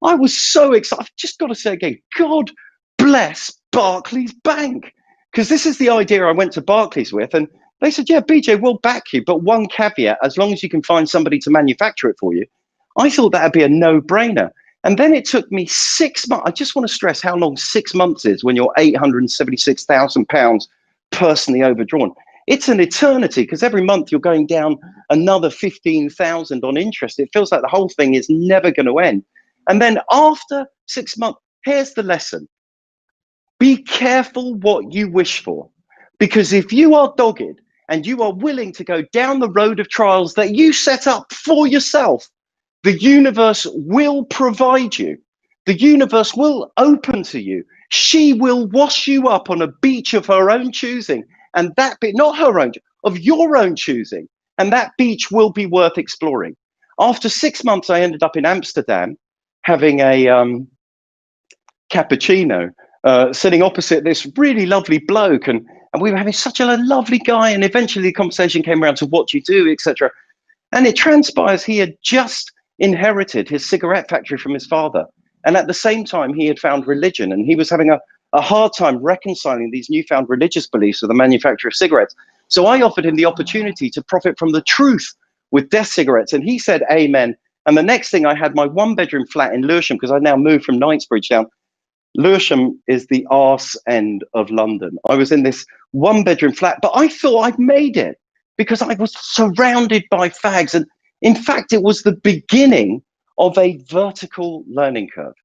I was so excited. I've just got to say again, God bless Barclays Bank, because this is the idea I went to Barclays with, and they said, "Yeah, BJ, we'll back you, but one caveat, as long as you can find somebody to manufacture it for you." I thought that'd be a no-brainer. And then it took me 6 months. I just want to stress how long 6 months is when you're £876,000 personally overdrawn. It's an eternity, because every month you're going down another 15,000 on interest. It feels like the whole thing is never going to end. And then after 6 months, here's the lesson. Be careful what you wish for, because if you are dogged and you are willing to go down the road of trials that you set up for yourself, the universe will provide you. The universe will open to you. She will wash you up on a beach of her own choosing, and that bit, not her own, of your own choosing, and that beach will be worth exploring. After 6 months, I ended up in Amsterdam having a cappuccino, sitting opposite this really lovely bloke, and we were having such a lovely guy, and eventually the conversation came around to what you do, etc. And it transpires he had just inherited his cigarette factory from his father, and at the same time he had found religion, and he was having a hard time reconciling these newfound religious beliefs with the manufacture of cigarettes. So I offered him the opportunity to profit from the truth with Death cigarettes, and he said amen. And the next thing, I had my one-bedroom flat in Lewisham, because I now moved from Knightsbridge down. Lewisham is the arse end of London. I was in this one-bedroom flat, but I thought I'd made it because I was surrounded by fags. And in fact, it was the beginning of a vertical learning curve.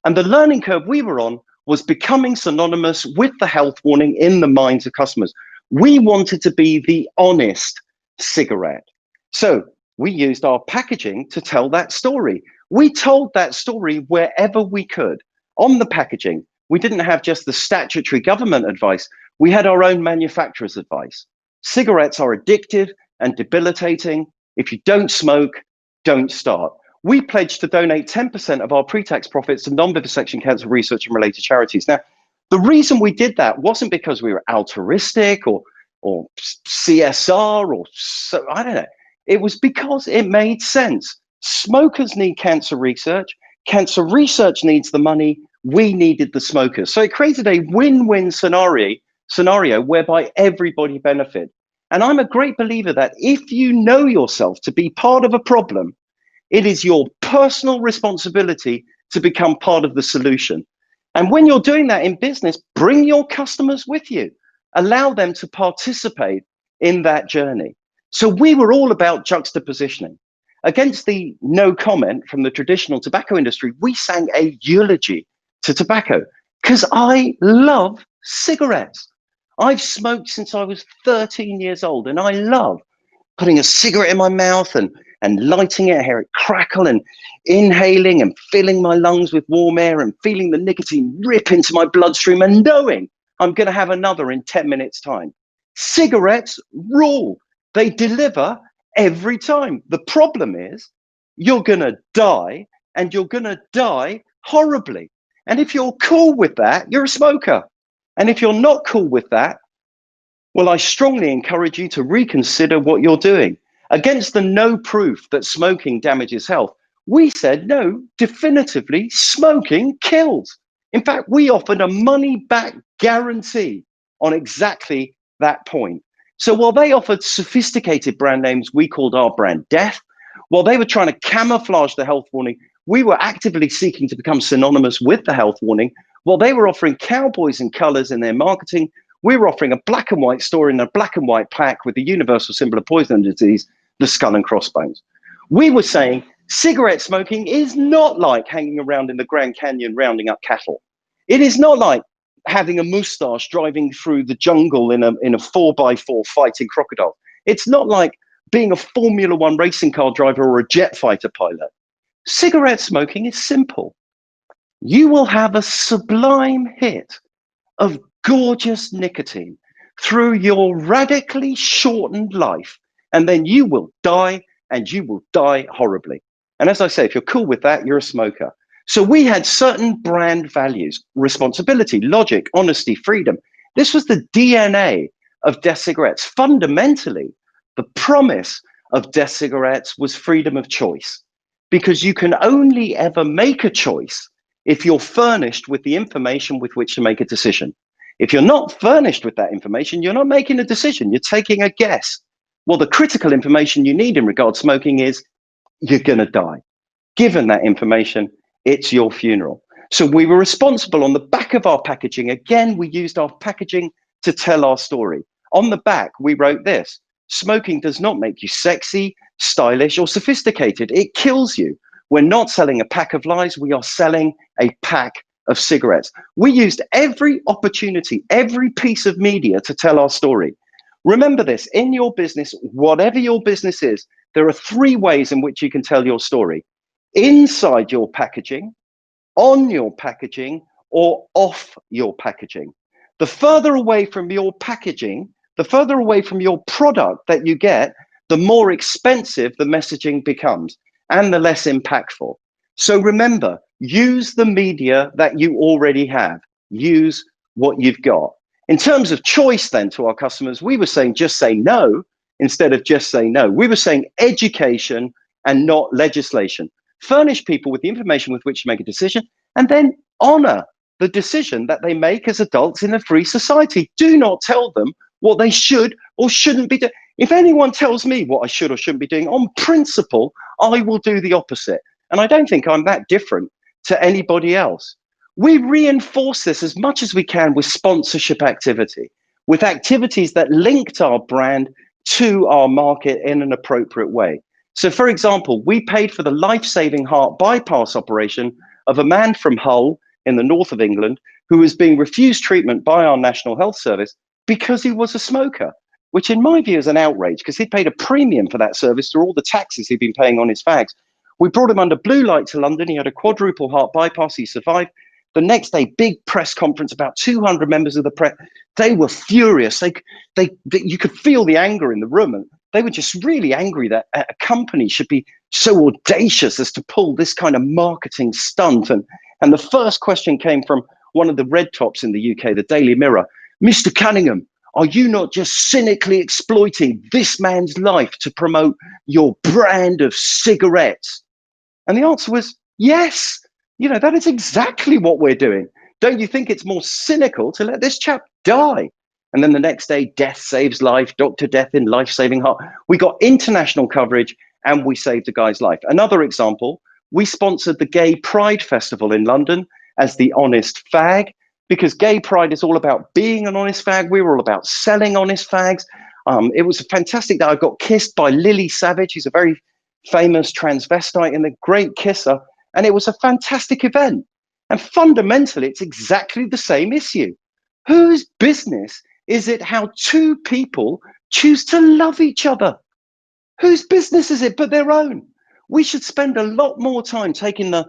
And the learning curve we were on was becoming synonymous with the health warning in the minds of customers. We wanted to be the honest cigarette. So we used our packaging to tell that story. We told that story wherever we could. On the packaging, we didn't have just the statutory government advice. We had our own manufacturer's advice. Cigarettes are addictive and debilitating. If you don't smoke, don't start. We pledged to donate 10% of our pre-tax profits to non-vivisection cancer research and related charities. Now, the reason we did that wasn't because we were altruistic or CSR or so, I don't know. It was because it made sense. Smokers need cancer research. Cancer research needs the money. We needed the smokers. So it created a win-win scenario whereby everybody benefit. And I'm a great believer that if you know yourself to be part of a problem, it is your personal responsibility to become part of the solution. And when you're doing that in business, bring your customers with you. Allow them to participate in that journey. So we were all about juxtapositioning. Against the no comment from the traditional tobacco industry, we sang a eulogy to tobacco because I love cigarettes. I've smoked since I was 13 years old, and I love putting a cigarette in my mouth and lighting it, hear it crackle, and inhaling and filling my lungs with warm air and feeling the nicotine rip into my bloodstream and knowing I'm going to have another in 10 minutes' time. Cigarettes rule. They deliver every time. The problem is you're going to die, and you're going to die horribly. And if you're cool with that, you're a smoker. And if you're not cool with that, well, I strongly encourage you to reconsider what you're doing. Against the no proof that smoking damages health, we said, no, definitively, smoking kills. In fact, we offered a money-back guarantee on exactly that point. So while they offered sophisticated brand names, we called our brand Death. While they were trying to camouflage the health warning, we were actively seeking to become synonymous with the health warning. While they were offering cowboys and colors in their marketing, we were offering a black and white story in a black and white pack with the universal symbol of poison and disease, the skull and crossbones. We were saying cigarette smoking is not like hanging around in the Grand Canyon rounding up cattle. It is not like having a mustache driving through the jungle in a 4x4 fighting crocodile. It's not like being a Formula One racing car driver or a jet fighter pilot. Cigarette smoking is simple. You will have a sublime hit of gorgeous nicotine through your radically shortened life, and then you will die, and you will die horribly. And as I say, if you're cool with that, you're a smoker. So we had certain brand values: responsibility, logic, honesty, freedom. This was the DNA of Death Cigarettes. Fundamentally, the promise of Death Cigarettes was freedom of choice, because you can only ever make a choice if you're furnished with the information with which to make a decision. If you're not furnished with that information, you're not making a decision, you're taking a guess. Well, the critical information you need in regard to smoking is you're going to die. Given that information, it's your funeral. So we were responsible on the back of our packaging. Again, we used our packaging to tell our story. On the back, we wrote this: smoking does not make you sexy, stylish, or sophisticated. It kills you. We're not selling a pack of lies. We are selling a pack of cigarettes. We used every opportunity, every piece of media to tell our story. Remember this: in your business, whatever your business is, there are three ways in which you can tell your story: inside your packaging, on your packaging, or off your packaging. The further away from your packaging, the further away from your product that you get, the more expensive the messaging becomes and the less impactful. So remember, use the media that you already have. Use what you've got. In terms of choice then to our customers, we were saying just say no instead of just say no. We were saying education and not legislation. Furnish people with the information with which to make a decision, and then honor the decision that they make as adults in a free society. Do not tell them what they should or shouldn't be doing. If anyone tells me what I should or shouldn't be doing, on principle, I will do the opposite. And I don't think I'm that different to anybody else. We reinforce this as much as we can with sponsorship activity, with activities that linked our brand to our market in an appropriate way. So, for example, we paid for the life-saving heart bypass operation of a man from Hull in the north of England who was being refused treatment by our National Health Service because he was a smoker, which in my view is an outrage, because he'd paid a premium for that service through all the taxes he'd been paying on his fags. We brought him under blue light to London. He had a quadruple heart bypass. He survived. The next day, big press conference, about 200 members of the press. They were furious. You could feel the anger in the room. And they were just really angry that a company should be so audacious as to pull this kind of marketing stunt. And the first question came from one of the red tops in the UK, the Daily Mirror. Mr. Cunningham, are you not just cynically exploiting this man's life to promote your brand of cigarettes? And the answer was yes. You know, that is exactly what we're doing. Don't you think it's more cynical to let this chap die? And then the next day, Death Saves Life, Dr. Death in Life-Saving Heart. We got international coverage and we saved a guy's life. Another example, we sponsored the Gay Pride Festival in London as the Honest Fag, because Gay Pride is all about being an honest fag. We were all about selling honest fags. It was fantastic that I got kissed by Lily Savage, who's a very famous transvestite and a great kisser. And it was a fantastic event. And fundamentally, it's exactly the same issue. Whose business is it how two people choose to love each other? Whose business is it but their own? We should spend a lot more time taking the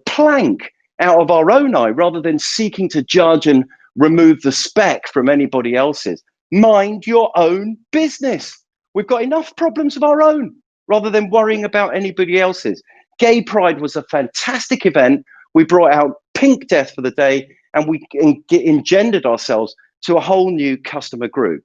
plank out of our own eye rather than seeking to judge and remove the speck from anybody else's. Mind your own business. We've got enough problems of our own rather than worrying about anybody else's. Gay Pride was a fantastic event. We brought out Pink Death for the day, and we engendered ourselves to a whole new customer group.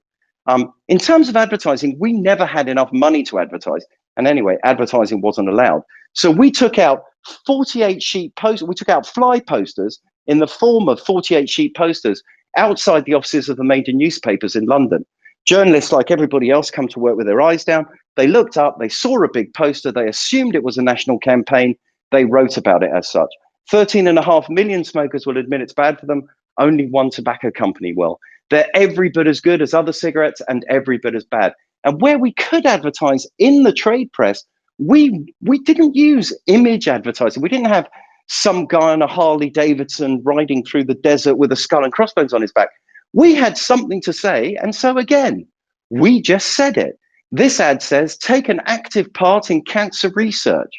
In terms of advertising, we never had enough money to advertise. And anyway, advertising wasn't allowed. So we took out 48 sheet posters. We took out fly posters in the form of 48 sheet posters outside the offices of the major newspapers in London. Journalists, like everybody else, come to work with their eyes down. They looked up, they saw a big poster, they assumed it was a national campaign, they wrote about it as such. 13.5 million smokers will admit it's bad for them. Only one tobacco company will. They're every bit as good as other cigarettes and every bit as bad. And where we could advertise in the trade press, we didn't use image advertising. We didn't have some guy on a Harley Davidson riding through the desert with a skull and crossbones on his back. We had something to say, and so again, we just said it. This ad says, take an active part in cancer research,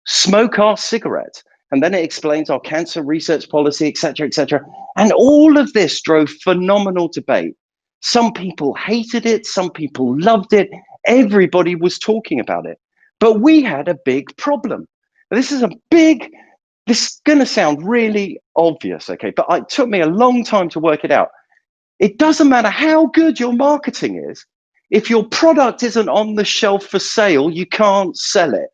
smoke our cigarettes. And then it explains our cancer research policy, et cetera, et cetera. And all of this drove phenomenal debate. Some people hated it, some people loved it. Everybody was talking about it. But we had a big problem. This is going to sound really obvious, okay? But it took me a long time to work it out. It doesn't matter how good your marketing is. If your product isn't on the shelf for sale, you can't sell it.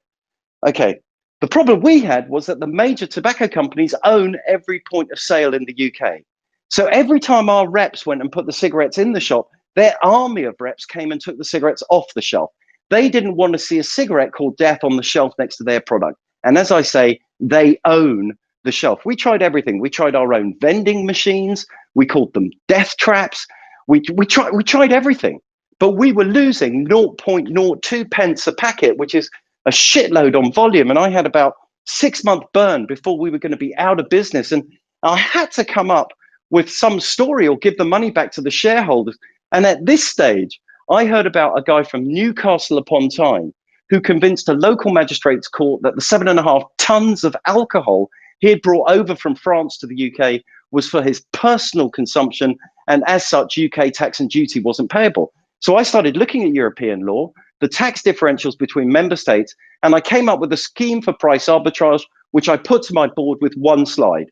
Okay. The problem we had was that the major tobacco companies own every point of sale in the UK. So every time our reps went and put the cigarettes in the shop, their army of reps came and took the cigarettes off the shelf. They didn't want to see a cigarette called Death on the shelf next to their product. And as I say, they own the shelf. We tried everything. We tried our own vending machines. We called them death traps. We tried everything. But we were losing 0.02 pence a packet, which is a shitload on volume. And I had about 6-month burn before we were going to be out of business. And I had to come up with some story or give the money back to the shareholders. And at this stage, I heard about a guy from Newcastle upon Tyne who convinced a local magistrate's court that the 7.5 tons of alcohol he had brought over from France to the UK was for his personal consumption. And as such, UK tax and duty wasn't payable. So I started looking at European law, the tax differentials between member states, and I came up with a scheme for price arbitrage, which I put to my board with one slide.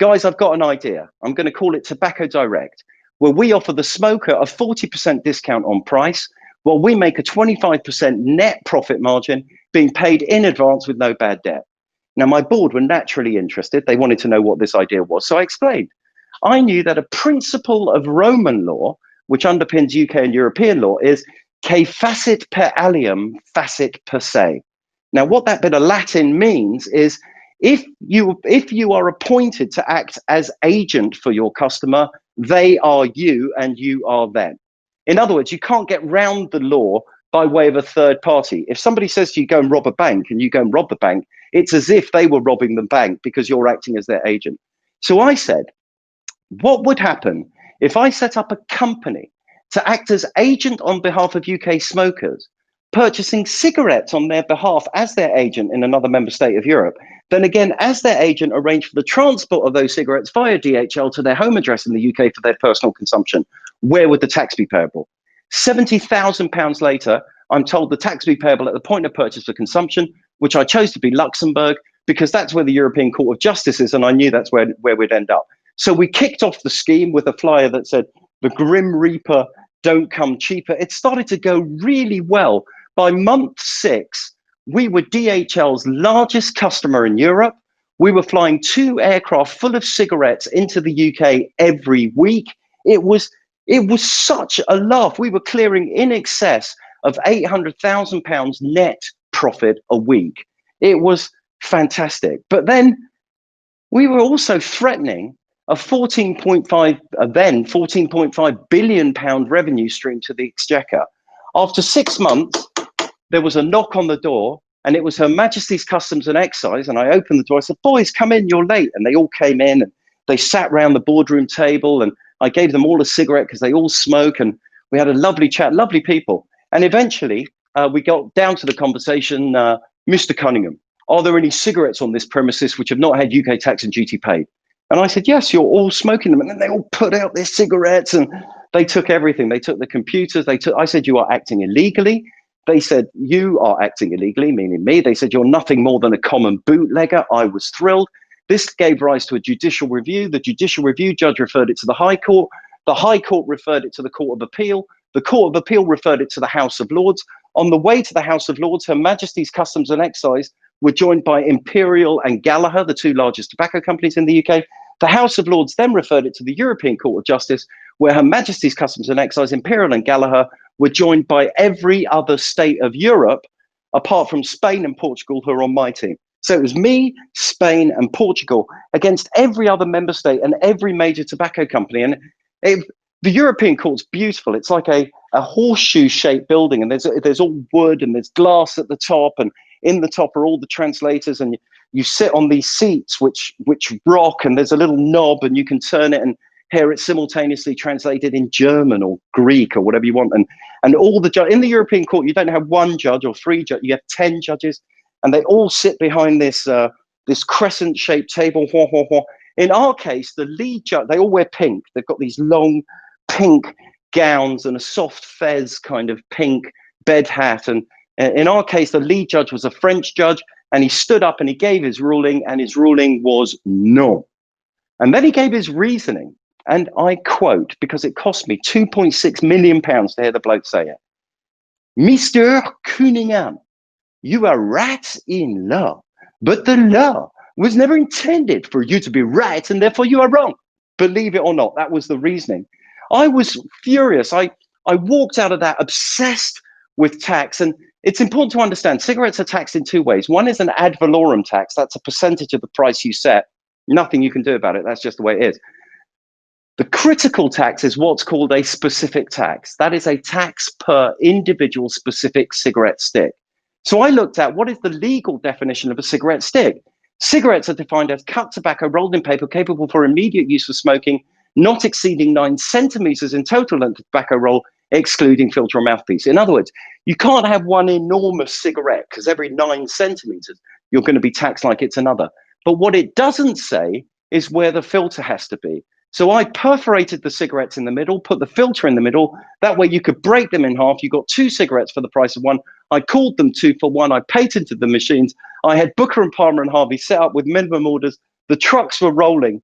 Guys, I've got an idea. I'm going to call it Tobacco Direct, where we offer the smoker a 40% discount on price, while we make a 25% net profit margin being paid in advance with no bad debt. Now, my board were naturally interested. They wanted to know what this idea was. So I explained. I knew that a principle of Roman law, which underpins UK and European law, is que facit per alium, facit per se. Now, what that bit of Latin means is if you are appointed to act as agent for your customer, they are you and you are them. In other words, you can't get round the law by way of a third party. If somebody says to you, go and rob a bank, and you go and rob the bank, it's as if they were robbing the bank because you're acting as their agent. So I said, what would happen if I set up a company to act as agent on behalf of UK smokers, purchasing cigarettes on their behalf as their agent in another member state of Europe, then again, as their agent, arrange for the transport of those cigarettes via DHL to their home address in the UK for their personal consumption? Where would the tax be payable? £70,000 later, I'm told the tax be payable at the point of purchase for consumption, which I chose to be Luxembourg because that's where the European Court of Justice is, and I knew that's where we'd end up. So we kicked off the scheme with a flyer that said, the Grim Reaper don't come cheaper. It started to go really well. By month 6, we were DHL's largest customer in Europe. We were flying 2 aircraft full of cigarettes into the UK every week. It was such a laugh. We were clearing in excess of £800,000 net profit a week. It was fantastic. But then we were also threatening a 14.5 billion pound revenue stream to the Exchequer. After 6 months, there was a knock on the door, and it was Her Majesty's Customs and Excise. And I opened the door. I said, boys, come in, you're late. And they all came in, and they sat round the boardroom table, and I gave them all a cigarette because they all smoke, and we had a lovely chat, lovely people. And eventually we got down to the conversation, Mr. Cunningham, are there any cigarettes on this premises which have not had UK tax and duty paid? And I said, yes, you're all smoking them. And then they all put out their cigarettes, and they took everything. They took the computers. I said, you are acting illegally. They said, you are acting illegally, meaning me. They said, you're nothing more than a common bootlegger. I was thrilled. This gave rise to a judicial review. The judicial review judge referred it to the High Court. The High Court referred it to the Court of Appeal. The Court of Appeal referred it to the House of Lords. On the way to the House of Lords, Her Majesty's Customs and Excise were joined by Imperial and Gallagher, the 2 largest tobacco companies in the UK. The House of Lords then referred it to the European Court of Justice, where Her Majesty's Customs and Excise, Imperial and Gallagher were joined by every other state of Europe, apart from Spain and Portugal, who are on my team. So it was me, Spain, and Portugal against every other member state and every major tobacco company. And the European court's beautiful. It's like a horseshoe-shaped building, and there's all wood and there's glass at the top, and in the top are all the translators, and you sit on these seats which rock, and there's a little knob, and you can turn it and hear it simultaneously translated in German or Greek or whatever you want. And all the in the European court, you don't have one judge or three judges, you have 10 judges, and they all sit behind this this crescent-shaped table. In our case, the lead judge, they all wear pink. They've got these long pink gowns and a soft fez kind of pink bed hat. And in our case, the lead judge was a French judge, and he stood up and he gave his ruling, and his ruling was no. And then he gave his reasoning, and I quote, because it cost me £2.6 million to hear the bloke say it. Mr. Cunningham, you are right in law, but the law was never intended for you to be right, and therefore you are wrong. Believe it or not, that was the reasoning. I was furious. I walked out of that obsessed with tax. And it's important to understand cigarettes are taxed in two ways. One is an ad valorem tax. That's a percentage of the price you set. Nothing you can do about it. That's just the way it is. The critical tax is what's called a specific tax. That is a tax per individual specific cigarette stick. So I looked at what is the legal definition of a cigarette stick. Cigarettes are defined as cut tobacco rolled in paper capable for immediate use for smoking, not exceeding 9 centimeters in total length of tobacco roll, excluding filter or mouthpiece. In other words, you can't have one enormous cigarette because every 9 centimeters, you're going to be taxed like it's another. But what it doesn't say is where the filter has to be. So I perforated the cigarettes in the middle, put the filter in the middle. That way you could break them in half. You got 2 cigarettes for the price of 1. I called them 2 for 1. I patented the machines. I had Booker and Palmer and Harvey set up with minimum orders. The trucks were rolling.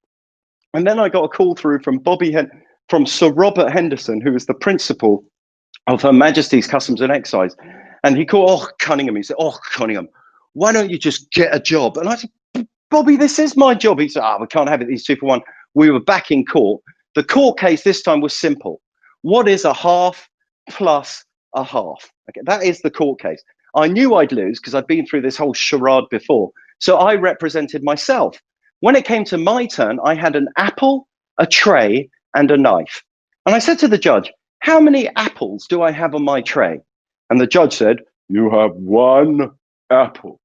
And then I got a call through from Sir Robert Henderson, who is the principal of Her Majesty's Customs and Excise. And he called, Cunningham. He said, Cunningham, why don't you just get a job? And I said, Bobby, this is my job. He said, we can't have it, these 2 for 1. We were back in court. The court case this time was simple. What is a half plus a half? Okay, that is the court case. I knew I'd lose because I'd been through this whole charade before. So I represented myself. When it came to my turn, I had an apple, a tray, and a knife. And I said to the judge, how many apples do I have on my tray? And the judge said, you have 1 apple.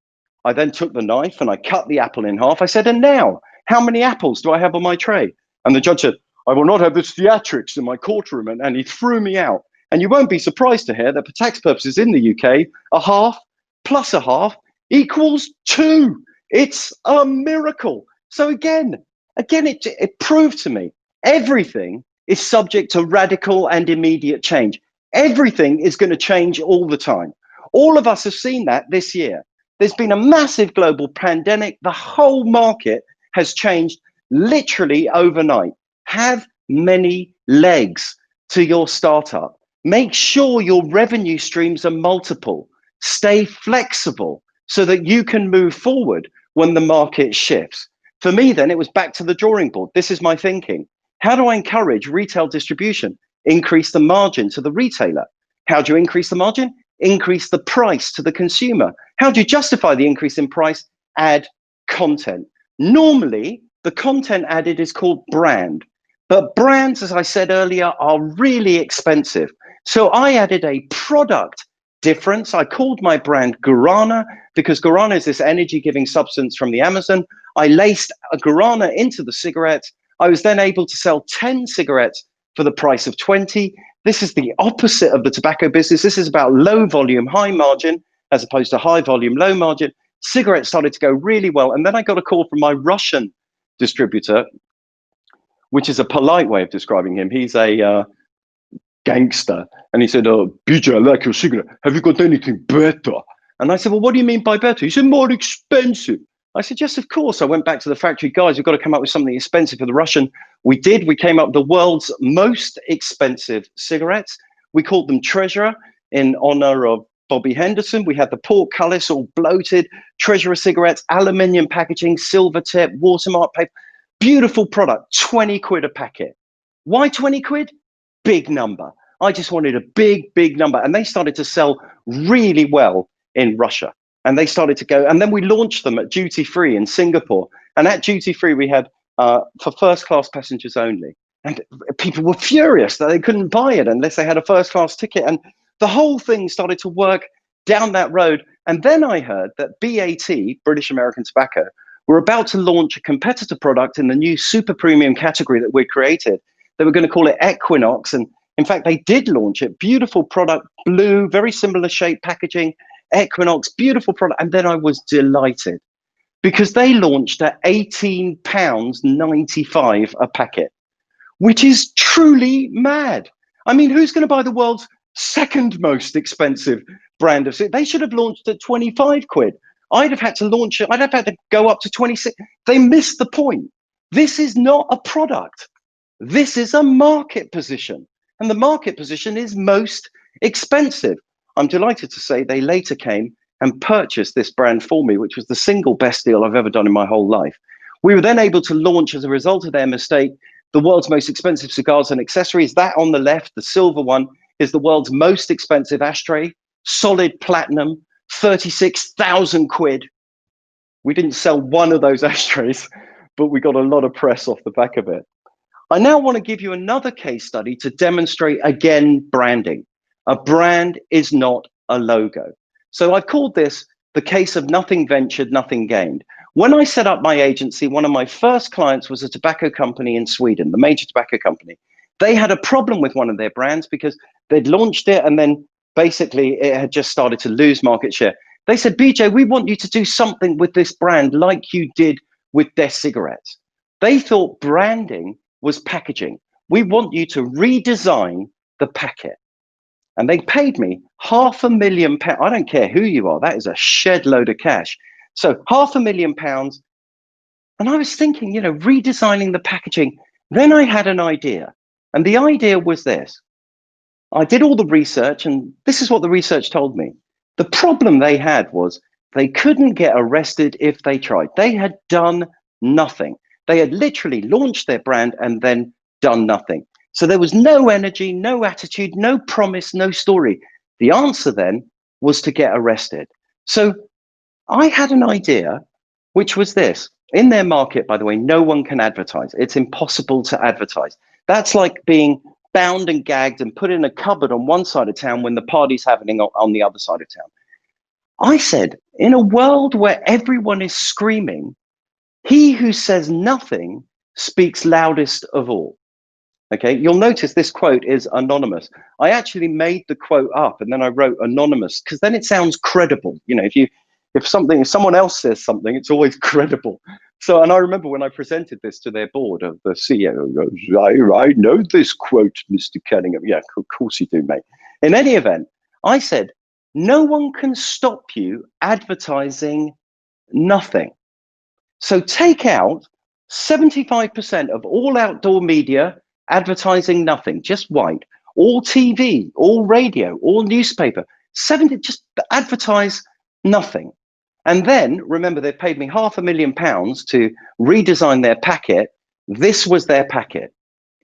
I then took the knife and I cut the apple in half. I said, and now, how many apples do I have on my tray? And the judge said, I will not have this theatrics in my courtroom. And he threw me out. And you won't be surprised to hear that for tax purposes in the UK, a half plus a half equals 2. It's a miracle. So again, it proved to me everything is subject to radical and immediate change. Everything is going to change all the time. All of us have seen that this year. There's been a massive global pandemic. The whole market has changed literally overnight. Have many legs to your startup. Make sure your revenue streams are multiple. Stay flexible so that you can move forward when the market shifts. For me, then, it was back to the drawing board. This is my thinking. How do I encourage retail distribution? Increase the margin to the retailer. How do you increase the margin? Increase the price to the consumer. How do you justify the increase in price? Add content. Normally, the content added is called brand. But brands, as I said earlier, are really expensive. So I added a product difference. I called my brand Guarana because Guarana is this energy-giving substance from the Amazon. I laced a Guarana into the cigarettes. I was then able to sell 10 cigarettes for the price of 20. This is the opposite of the tobacco business. This is about low volume, high margin, as opposed to high volume, low margin. Cigarettes started to go really well. And then I got a call from my Russian distributor, which is a polite way of describing him. He's a gangster. And he said, BJ, I like your cigarette. Have you got anything better? And I said, well, what do you mean by better? He said, more expensive. I said, yes, of course. I went back to the factory. Guys, we've got to come up with something expensive for the Russian. We did. We came up with the world's most expensive cigarettes. We called them Treasurer in honor of Bobby Henderson. We had the portcullis all bloated, Treasurer cigarettes, aluminium packaging, silver tip, watermark paper. Beautiful product, 20 quid a packet. Why 20 quid? Big number. I just wanted a big, big number. And they started to sell really well in Russia. And they started to go, and then we launched them at duty free in Singapore. And at duty free, we had for first class passengers only. And people were furious that they couldn't buy it unless they had a first class ticket. And the whole thing started to work down that road. And then I heard that BAT, British American Tobacco, were about to launch a competitor product in the new super premium category that we created. They were going to call it Equinox. And in fact, they did launch it. Beautiful product, blue, very similar shape packaging, Equinox, beautiful product. And then I was delighted because they launched at £18.95 a packet, which is truly mad. I mean, who's going to buy the world's second most expensive brand of cigarette? They should have launched at 25 quid. I'd have had to launch it. I'd have had to go up to 26. They missed the point. This is not a product. This is a market position. And the market position is most expensive. I'm delighted to say they later came and purchased this brand for me, which was the single best deal I've ever done in my whole life. We were then able to launch, as a result of their mistake, the world's most expensive cigars and accessories. That on the left, the silver one, is the world's most expensive ashtray, solid platinum, 36,000 quid. We didn't sell one of those ashtrays, but we got a lot of press off the back of it. I now want to give you another case study to demonstrate, again, branding. A brand is not a logo. So I've called this the case of nothing ventured, nothing gained. When I set up my agency, one of my first clients was a tobacco company in Sweden, the major tobacco company. They had a problem with one of their brands because they'd launched it and then basically it had just started to lose market share. They said, BJ, we want you to do something with this brand like you did with their cigarettes. They thought branding was packaging. We want you to redesign the packet. And they paid me £500,000. I don't care who you are. That is a shed load of cash. So £500,000. And I was thinking, redesigning the packaging. Then I had an idea. And the idea was this. I did all the research, and this is what the research told me. The problem they had was they couldn't get arrested if they tried. They had done nothing. They had literally launched their brand and then done nothing. So there was no energy, no attitude, no promise, no story. The answer then was to get arrested. So I had an idea, which was this. In their market, by the way, no one can advertise. It's impossible to advertise. That's like being bound and gagged and put in a cupboard on one side of town when the party's happening on the other side of town. I said, in a world where everyone is screaming, he who says nothing speaks loudest of all. Okay, you'll notice this quote is anonymous. I actually made the quote up and then I wrote anonymous because then it sounds credible. If someone else says something, it's always credible. So, and I remember when I presented this to their board, of the CEO goes, I know this quote, Mr. Cunningham. Yeah, of course you do, mate. In any event, I said, no one can stop you advertising nothing. So take out 75% of all outdoor media advertising nothing, just white, all TV, all radio, all newspaper, just advertise nothing. And then remember, they paid me £500,000 to redesign their packet. This was their packet,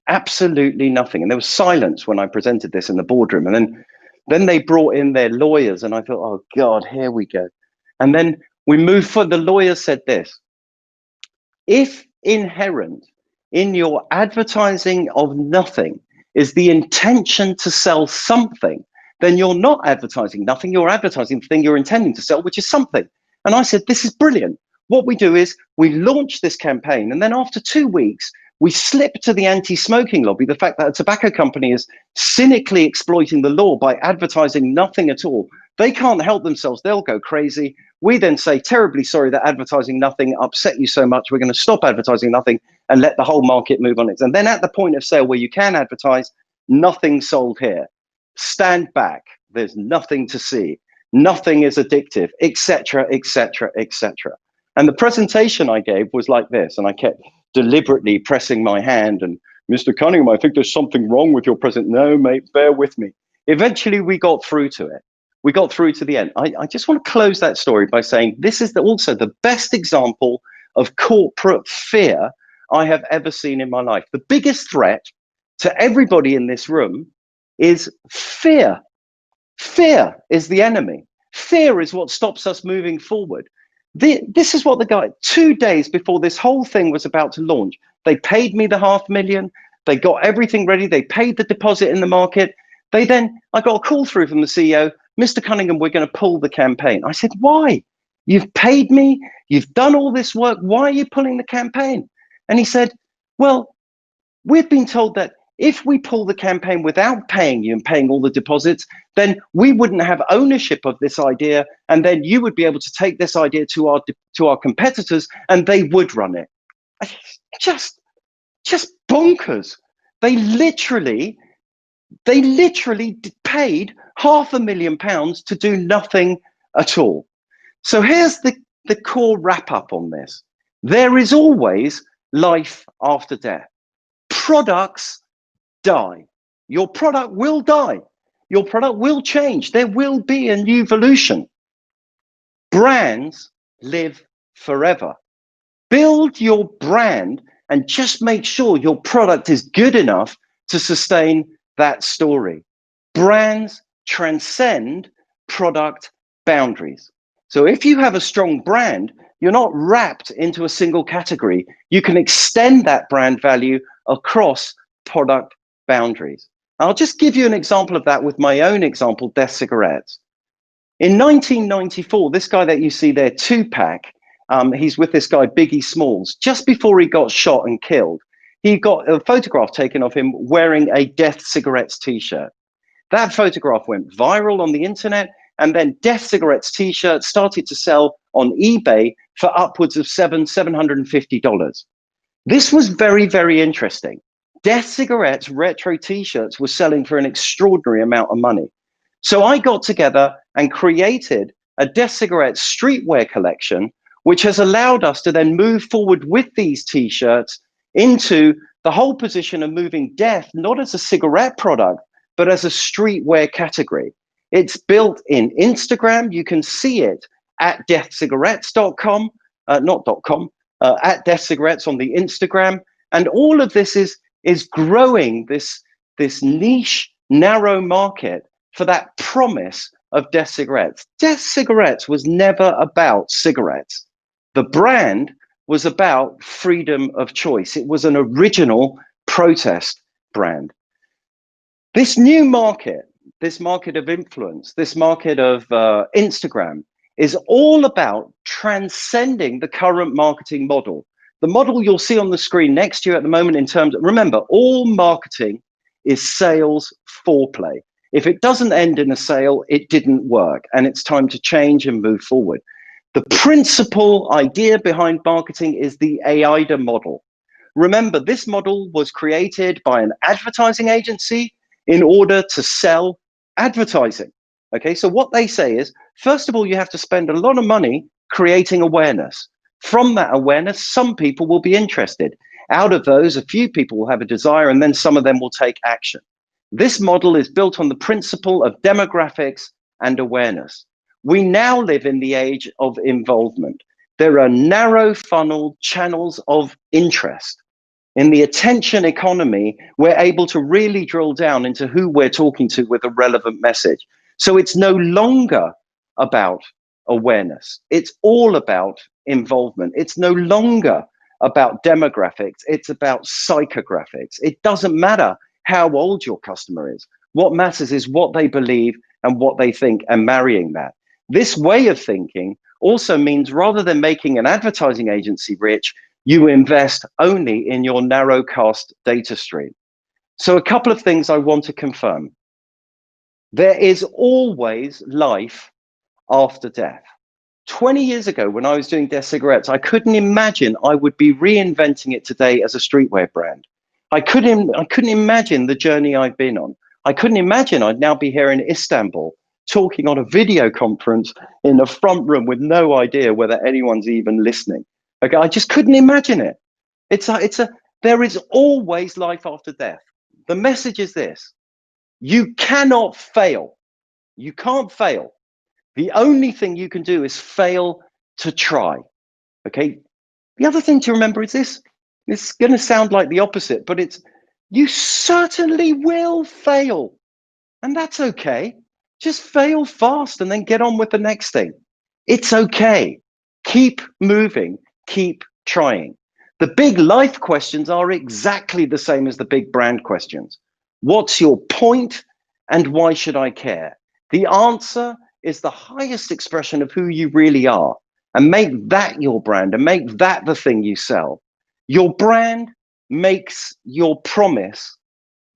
absolutely nothing. And there was silence when I presented this in the boardroom. And then they brought in their lawyers and I thought, oh God, here we go. And then we moved forward. The lawyers said this: if inherent in your advertising of nothing is the intention to sell something, then you're not advertising nothing, you're advertising the thing you're intending to sell, which is something. And I said, this is brilliant. What we do is we launch this campaign, and then after 2 weeks, we slip to the anti-smoking lobby the fact that a tobacco company is cynically exploiting the law by advertising nothing at all. They can't help themselves, they'll go crazy. We then say, terribly sorry that advertising nothing upset you so much, we're going to stop advertising nothing and let the whole market move on it. And then at the point of sale where you can advertise, nothing sold here. Stand back, there's nothing to see. Nothing is addictive, etc., etc., etc. And the presentation I gave was like this, and I kept deliberately pressing my hand and, Mr. Cunningham, I think there's something wrong with your present. No, mate, bear with me. Eventually, we got through to it. We got through to the end. I just want to close that story by saying this is also the best example of corporate fear I have ever seen in my life. The biggest threat to everybody in this room is fear. Fear is the enemy. Fear is what stops us moving forward. This is what the guy, 2 days before this whole thing was about to launch, they paid me the $500,000. They got everything ready. They paid the deposit in the market. I got a call through from the CEO, Mr. Cunningham, we're going to pull the campaign. I said, why? You've paid me. You've done all this work. Why are you pulling the campaign? And he said, well, we've been told that if we pull the campaign without paying you and paying all the deposits, then we wouldn't have ownership of this idea. And then you would be able to take this idea to our competitors and they would run it. Just bonkers. They literally paid £500,000 to do nothing at all. So here's the core wrap up on this. There is always life after death. Products die. Your product will die. Your product will change. There will be a new evolution. Brands live forever. Build your brand and just make sure your product is good enough to sustain that story. Brands transcend product boundaries. So if you have a strong brand, you're not wrapped into a single category. You can extend that brand value across product boundaries. I'll just give you an example of that with my own example, Death Cigarettes. In 1994, this guy that you see there, Tupac, he's with this guy, Biggie Smalls. Just before he got shot and killed, he got a photograph taken of him wearing a Death Cigarettes t-shirt. That photograph went viral on the internet, and then Death Cigarettes t-shirts started to sell on eBay for upwards of $750. This was very, very interesting. Death Cigarettes retro t-shirts were selling for an extraordinary amount of money. So I got together and created a Death Cigarettes streetwear collection, which has allowed us to then move forward with these t-shirts into the whole position of moving Death, not as a cigarette product, but as a streetwear category. It's built in Instagram. You can see it at deathcigarettes.com, not .com, at Death Cigarettes on the Instagram. And all of this is growing this niche, narrow market for that promise of Death Cigarettes. Death Cigarettes was never about cigarettes. The brand was about freedom of choice. It was an original protest brand. This new market, this market of influence, this market of Instagram is all about transcending the current marketing model. The model you'll see on the screen next to you at the moment in terms of, remember, all marketing is sales foreplay. If it doesn't end in a sale, it didn't work, and it's time to change and move forward. The principal idea behind marketing is the AIDA model. Remember, this model was created by an advertising agency in order to sell advertising. Okay, so what they say is, first of all, you have to spend a lot of money creating awareness. From that awareness, some people will be interested. Out of those, a few people will have a desire, and then some of them will take action. This model is built on the principle of demographics and awareness. We now live in the age of involvement. There are narrow funnel channels of interest. In the attention economy, we're able to really drill down into who we're talking to with a relevant message. So it's no longer about awareness. It's all about involvement. It's no longer about demographics. It's about psychographics. It doesn't matter how old your customer is. What matters is what they believe and what they think, and marrying that. This way of thinking also means, rather than making an advertising agency rich, you invest only in your narrowcast data stream. So a couple of things I want to confirm. There is always life after death. 20 years ago, when I was doing Death Cigarettes, I couldn't imagine I would be reinventing it today as a streetwear brand. I couldn't imagine the journey I've been on. I couldn't imagine I'd now be here in Istanbul talking on a video conference in a front room with no idea whether anyone's even listening. Okay, I just couldn't imagine it. There is always life after death. The message is this: you cannot fail. You can't fail. The only thing you can do is fail to try. Okay. The other thing to remember is this. It's going to sound like the opposite, but you certainly will fail. And that's okay. Just fail fast and then get on with the next thing. It's okay. Keep moving, keep trying. The big life questions are exactly the same as the big brand questions. What's your point and why should I care? The answer is the highest expression of who you really are, and make that your brand and make that the thing you sell. Your brand makes your promise.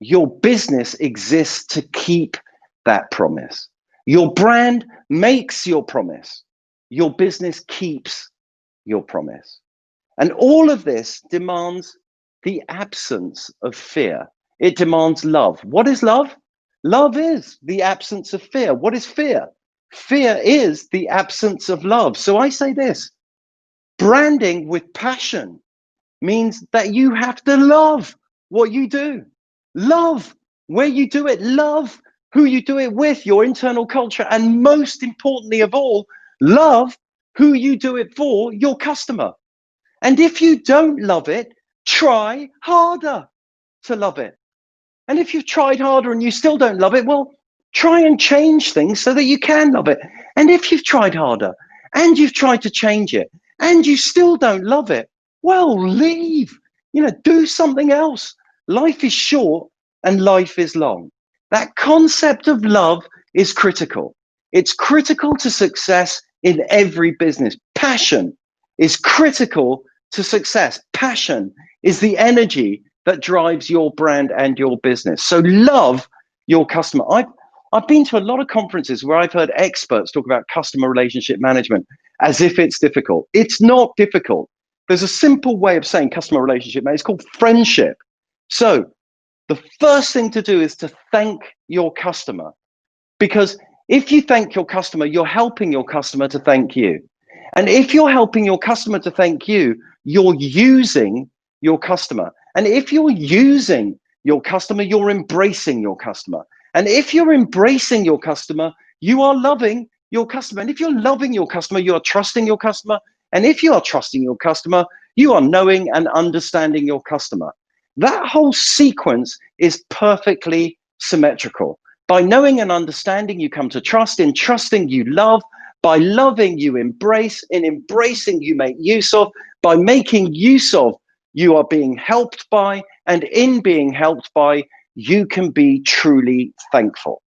Your business exists to keep that promise. Your brand makes your promise. Your business keeps your promise. And all of this demands the absence of fear. It demands love. What is love? Love is the absence of fear. What is fear? Fear is the absence of love. So I say this: branding with passion means that you have to love what you do, love where you do it, love who you do it with, your internal culture, and most importantly of all, love who you do it for, your customer. And if you don't love it, try harder to love it. And if you've tried harder and you still don't love it, well, try and change things so that you can love it. And if you've tried harder and you've tried to change it and you still don't love it, well, leave, do something else. Life is short and life is long. That concept of love is critical. It's critical to success in every business. Passion is critical to success. Passion is the energy that drives your brand and your business. So love your customer. I've been to a lot of conferences where I've heard experts talk about customer relationship management as if it's difficult. It's not difficult. There's a simple way of saying customer relationship management. It's called friendship. So the first thing to do is to thank your customer, because if you thank your customer, you're helping your customer to thank you. And if you're helping your customer to thank you, you're using your customer. And if you're using your customer, you're embracing your customer. And if you're embracing your customer, you are loving your customer. And if you're loving your customer, you are trusting your customer. And if you are trusting your customer, you are knowing and understanding your customer. That whole sequence is perfectly symmetrical. By knowing and understanding, you come to trust. In trusting, you love. By loving, you embrace. In embracing, you make use of. By making use of, you are being helped by. And in being helped by, you can be truly thankful.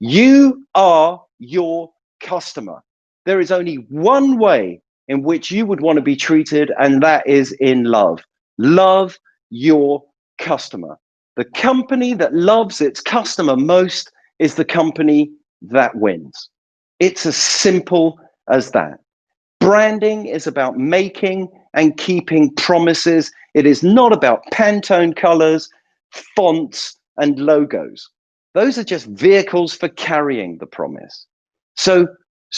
You are your customer. There is only one way in which you would want to be treated, and that is in love. Love your customer. The company that loves its customer most is the company that wins. It's as simple as that. Branding is about making and keeping promises. It is not about Pantone colors, fonts, and logos. Those are just vehicles for carrying the promise. So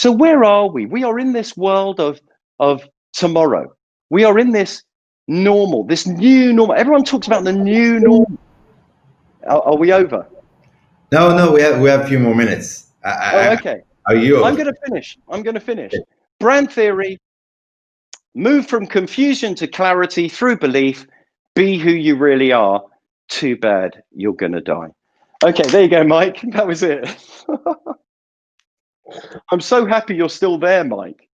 where are we? We are in this world of tomorrow. We are in this normal, this new normal. Everyone talks about the new normal. Are we over? No, we have a few more minutes. Okay. Are you over? I'm going to finish. Brand theory: move from confusion to clarity through belief. Be who you really are. Too bad you're going to die. Okay, there you go, Mike. That was it. I'm so happy you're still there, Mike.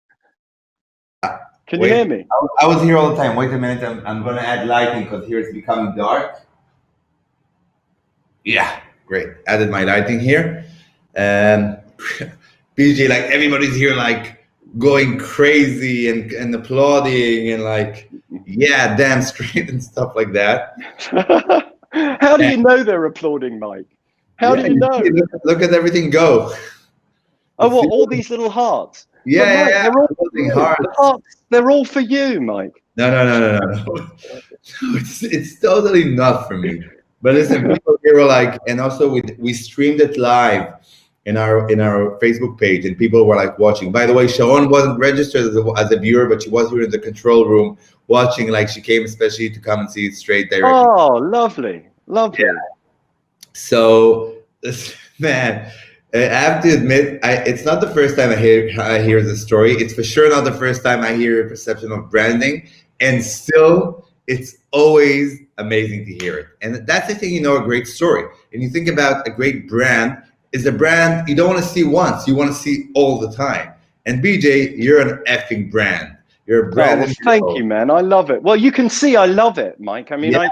Can you hear me? I was here all the time. Wait a minute. I'm going to add lighting because here it's becoming dark. Yeah, great. Added my lighting here. BJ, like everybody's here, like going crazy and applauding and like, yeah, damn straight and stuff like that. How do you know they're applauding, Mike? How do you know? Look at everything go. Oh, well, all these little hearts. Yeah, Mike, yeah, they're all for you. The hearts, they're all for you, Mike. No. It's totally not for me. But listen, people here were like, and also we streamed it live in our Facebook page, and people were like watching. By the way, Sharon wasn't registered as a viewer, but she was here in the control room watching. Like she came especially to come and see it straight directly. Oh, lovely. Yeah. So, man, I have to admit, it's not the first time I hear the story. It's for sure not the first time I hear a perception of branding, and still, it's always amazing to hear it. And that's the thing, a great story. And you think about a great brand, is a brand you don't want to see once, you want to see all the time. And BJ, you're an effing brand. You're a brand. Oh, well, thank you, man. I love it. Well, you can see I love it, Mike. I mean, Yeah,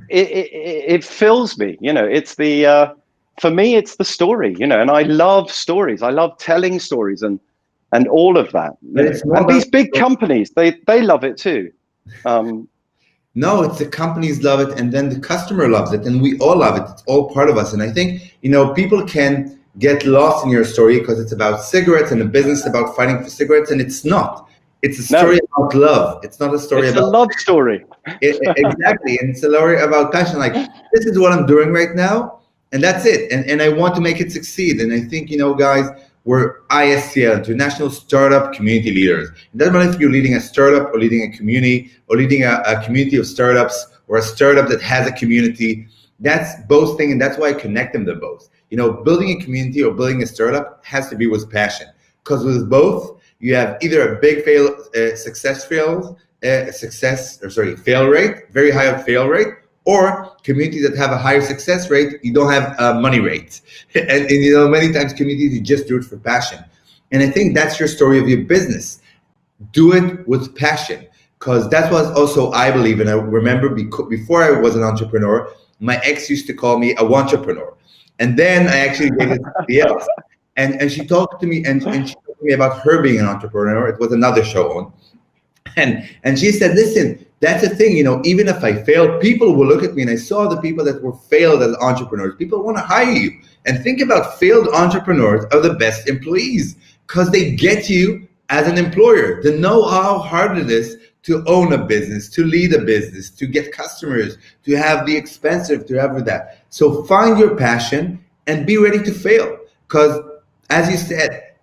it fills me. You know, it's the for me, it's the story. You know, and I love stories. I love telling stories and all of that. But it's more and about these big companies, they love it too. No, it's the companies love it, and then the customer loves it, and we all love it. It's all part of us. And I think, you know, people can get lost in your story because it's about cigarettes and a business about fighting for cigarettes, and it's not. It's a story about love. It's not a story it's about... a love story. Exactly, and it's a story about passion. Like, this is what I'm doing right now, and that's it. And I want to make it succeed. And I think, you know, guys, we're ISCL, International Startup Community Leaders. It doesn't matter if you're leading a startup or leading a community or leading a community of startups or a startup that has a community. That's both things, and that's why I connect them to both. You know, building a community or building a startup has to be with passion, because with both, you have either a big fail rate, very high fail rate, or communities that have a higher success rate, you don't have a money rate. And you know, many times communities, you just do it for passion. And I think that's your story of your business. Do it with passion, because that's what also I believe. And I remember before I was an entrepreneur, my ex used to call me a wantrepreneur. And then I actually dated somebody else. And she talked to me, and she talked to me about her being an entrepreneur. It was another show on. And she said, listen, that's the thing, you know, even if I fail, people will look at me. And I saw the people that were failed as entrepreneurs. People want to hire you. And think about failed entrepreneurs are the best employees, because they get you as an employer. They know how hard it is to own a business, to lead a business, to get customers, to have the expensive, to have that. So find your passion and be ready to fail. Because as you said,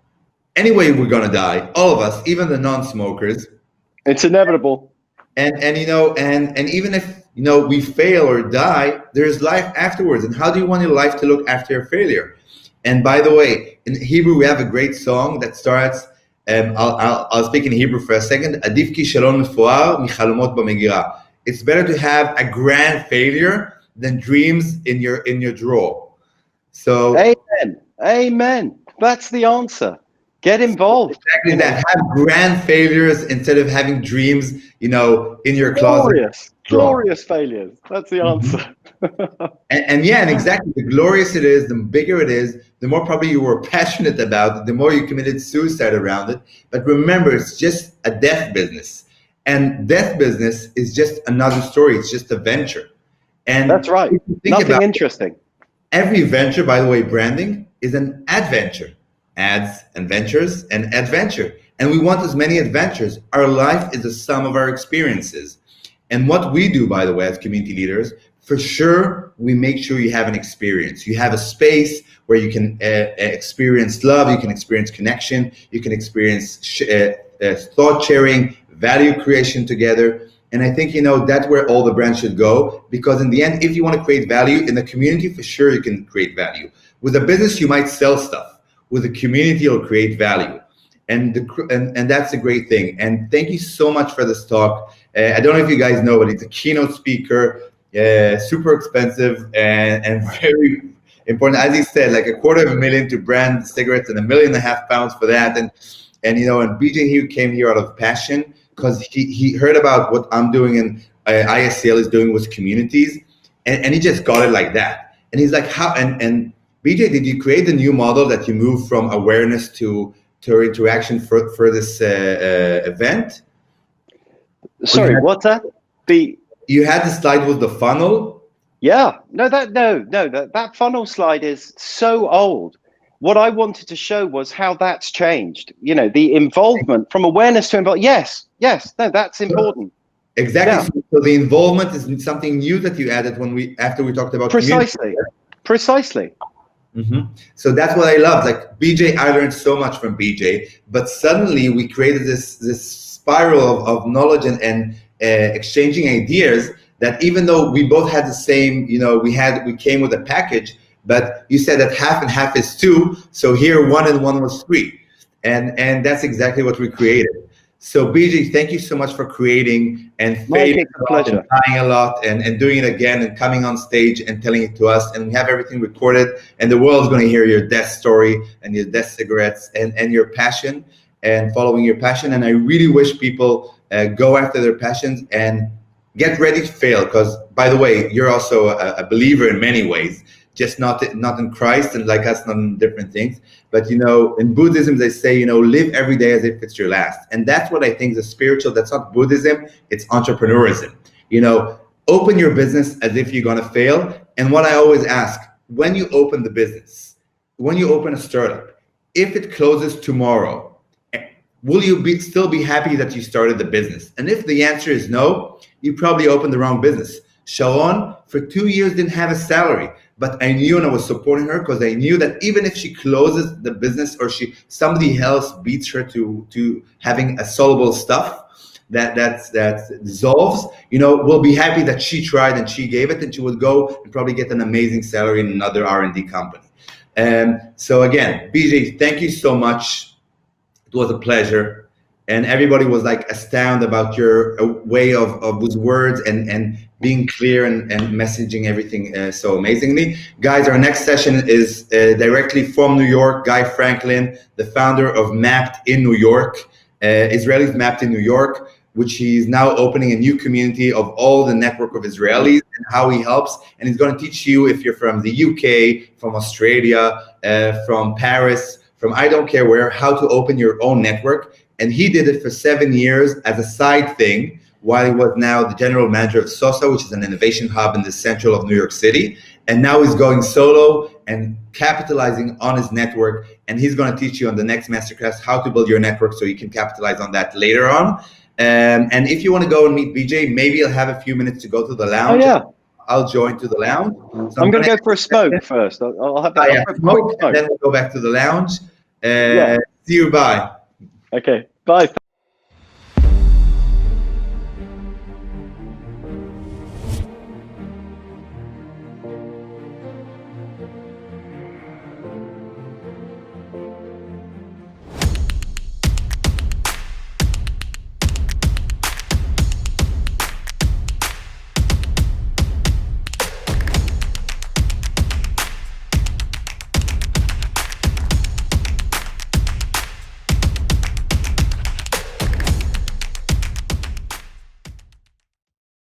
anyway, we're going to die, all of us, even the non-smokers. It's inevitable. And you know, and even if, you know, we fail or die, there's life afterwards. And how do you want your life to look after a failure? And by the way, in Hebrew, we have a great song that starts, I'll speak in Hebrew for a second. Adif ki shalom mefuar michalomot b'megira. It's better to have a grand failure than dreams in your drawer. So amen. That's the answer. Get involved. Exactly that. Have grand failures instead of having dreams, you know, in your closet. Glorious failures. That's the answer. and exactly. The glorious it is, the bigger it is, the more probably you were passionate about it, the more you committed suicide around it. But remember, it's just a death business. And death business is just another story. It's just a venture. And that's right. Nothing interesting. Every venture, by the way, branding is an adventure. Ads and ventures and adventure. And we want as many adventures. Our life is the sum of our experiences. And what we do, by the way, as community leaders, for sure, we make sure you have an experience. You have a space where you can experience love, you can experience connection, you can experience thought sharing, value creation together. And I think, you know, that's where all the brands should go, because in the end, if you want to create value in the community, for sure you can create value. With a business, you might sell stuff. With a community, you'll create value. And that's a great thing. And thank you so much for this talk. I don't know if you guys know, but it's a keynote speaker, super expensive and very important. As he said, like $250,000 to brand cigarettes and £1.5 million for that. And you know, and BJ here came here out of passion, because he heard about what I'm doing and ISCL is doing with communities, and he just got it like that. And he's like, how? And BJ, did you create a new model that you move from awareness to interaction for this event? Sorry, what's that? You had the slide with the funnel. Yeah, that funnel slide is so old. What I wanted to show was how that's changed. You know, the involvement from awareness to involvement. Yes, no, that's important. Exactly. Yeah. So the involvement is something new that you added after we talked about precisely. Mm-hmm. So that's what I love. Like BJ, I learned so much from BJ, but suddenly we created this spiral of knowledge and exchanging ideas, that even though we both had the same, you know, we came with a package, but you said that half and half is 2. So here 1 and 1 was 3. And that's exactly what we created. So BJ, thank you so much for creating and failing a lot and dying a lot and doing it again and coming on stage and telling it to us. And we have everything recorded, and the world's going to hear your death story and your death cigarettes and your passion and following your passion. And I really wish people go after their passions and get ready to fail, because, by the way, you're also a believer in many ways, just not in Christ and like us, not in different things. But, you know, in Buddhism, they say, you know, live every day as if it's your last. And that's what I think is spiritual. That's not Buddhism. It's entrepreneurism. You know, open your business as if you're going to fail. And what I always ask, when you open the business, when you open a startup, if it closes tomorrow, will you still be happy that you started the business? And if the answer is no, you probably opened the wrong business. Sharon, for 2 years, didn't have a salary, but I knew, and I was supporting her because I knew that even if she closes the business or somebody else beats her to having a soluble stuff that dissolves, you know, we'll be happy that she tried and she gave it, and she would go and probably get an amazing salary in another R&D company. So again, BJ, thank you so much. It was a pleasure. And everybody was like astounded about your way of with words and being clear and messaging everything so amazingly. Guys, our next session is directly from New York. Guy Franklin, the founder of Mapped in New York, Israelis Mapped in New York, which he's now opening a new community of all the network of Israelis and how he helps. And he's going to teach you, if you're from the UK, from Australia, from Paris, from I don't care where, how to open your own network. And he did it for 7 years as a side thing, while he was now the general manager of SOSA, which is an innovation hub in the central of New York City. And now he's going solo and capitalizing on his network. And he's going to teach you on the next masterclass how to build your network so you can capitalize on that later on. And if you want to go and meet BJ, maybe I'll have a few minutes to go to the lounge. Oh, yeah. I'll join to the lounge. So I'm going to go for a smoke first. I'll have that. Smoke, and then we'll go back to the lounge. See you. Bye. Okay. Bye.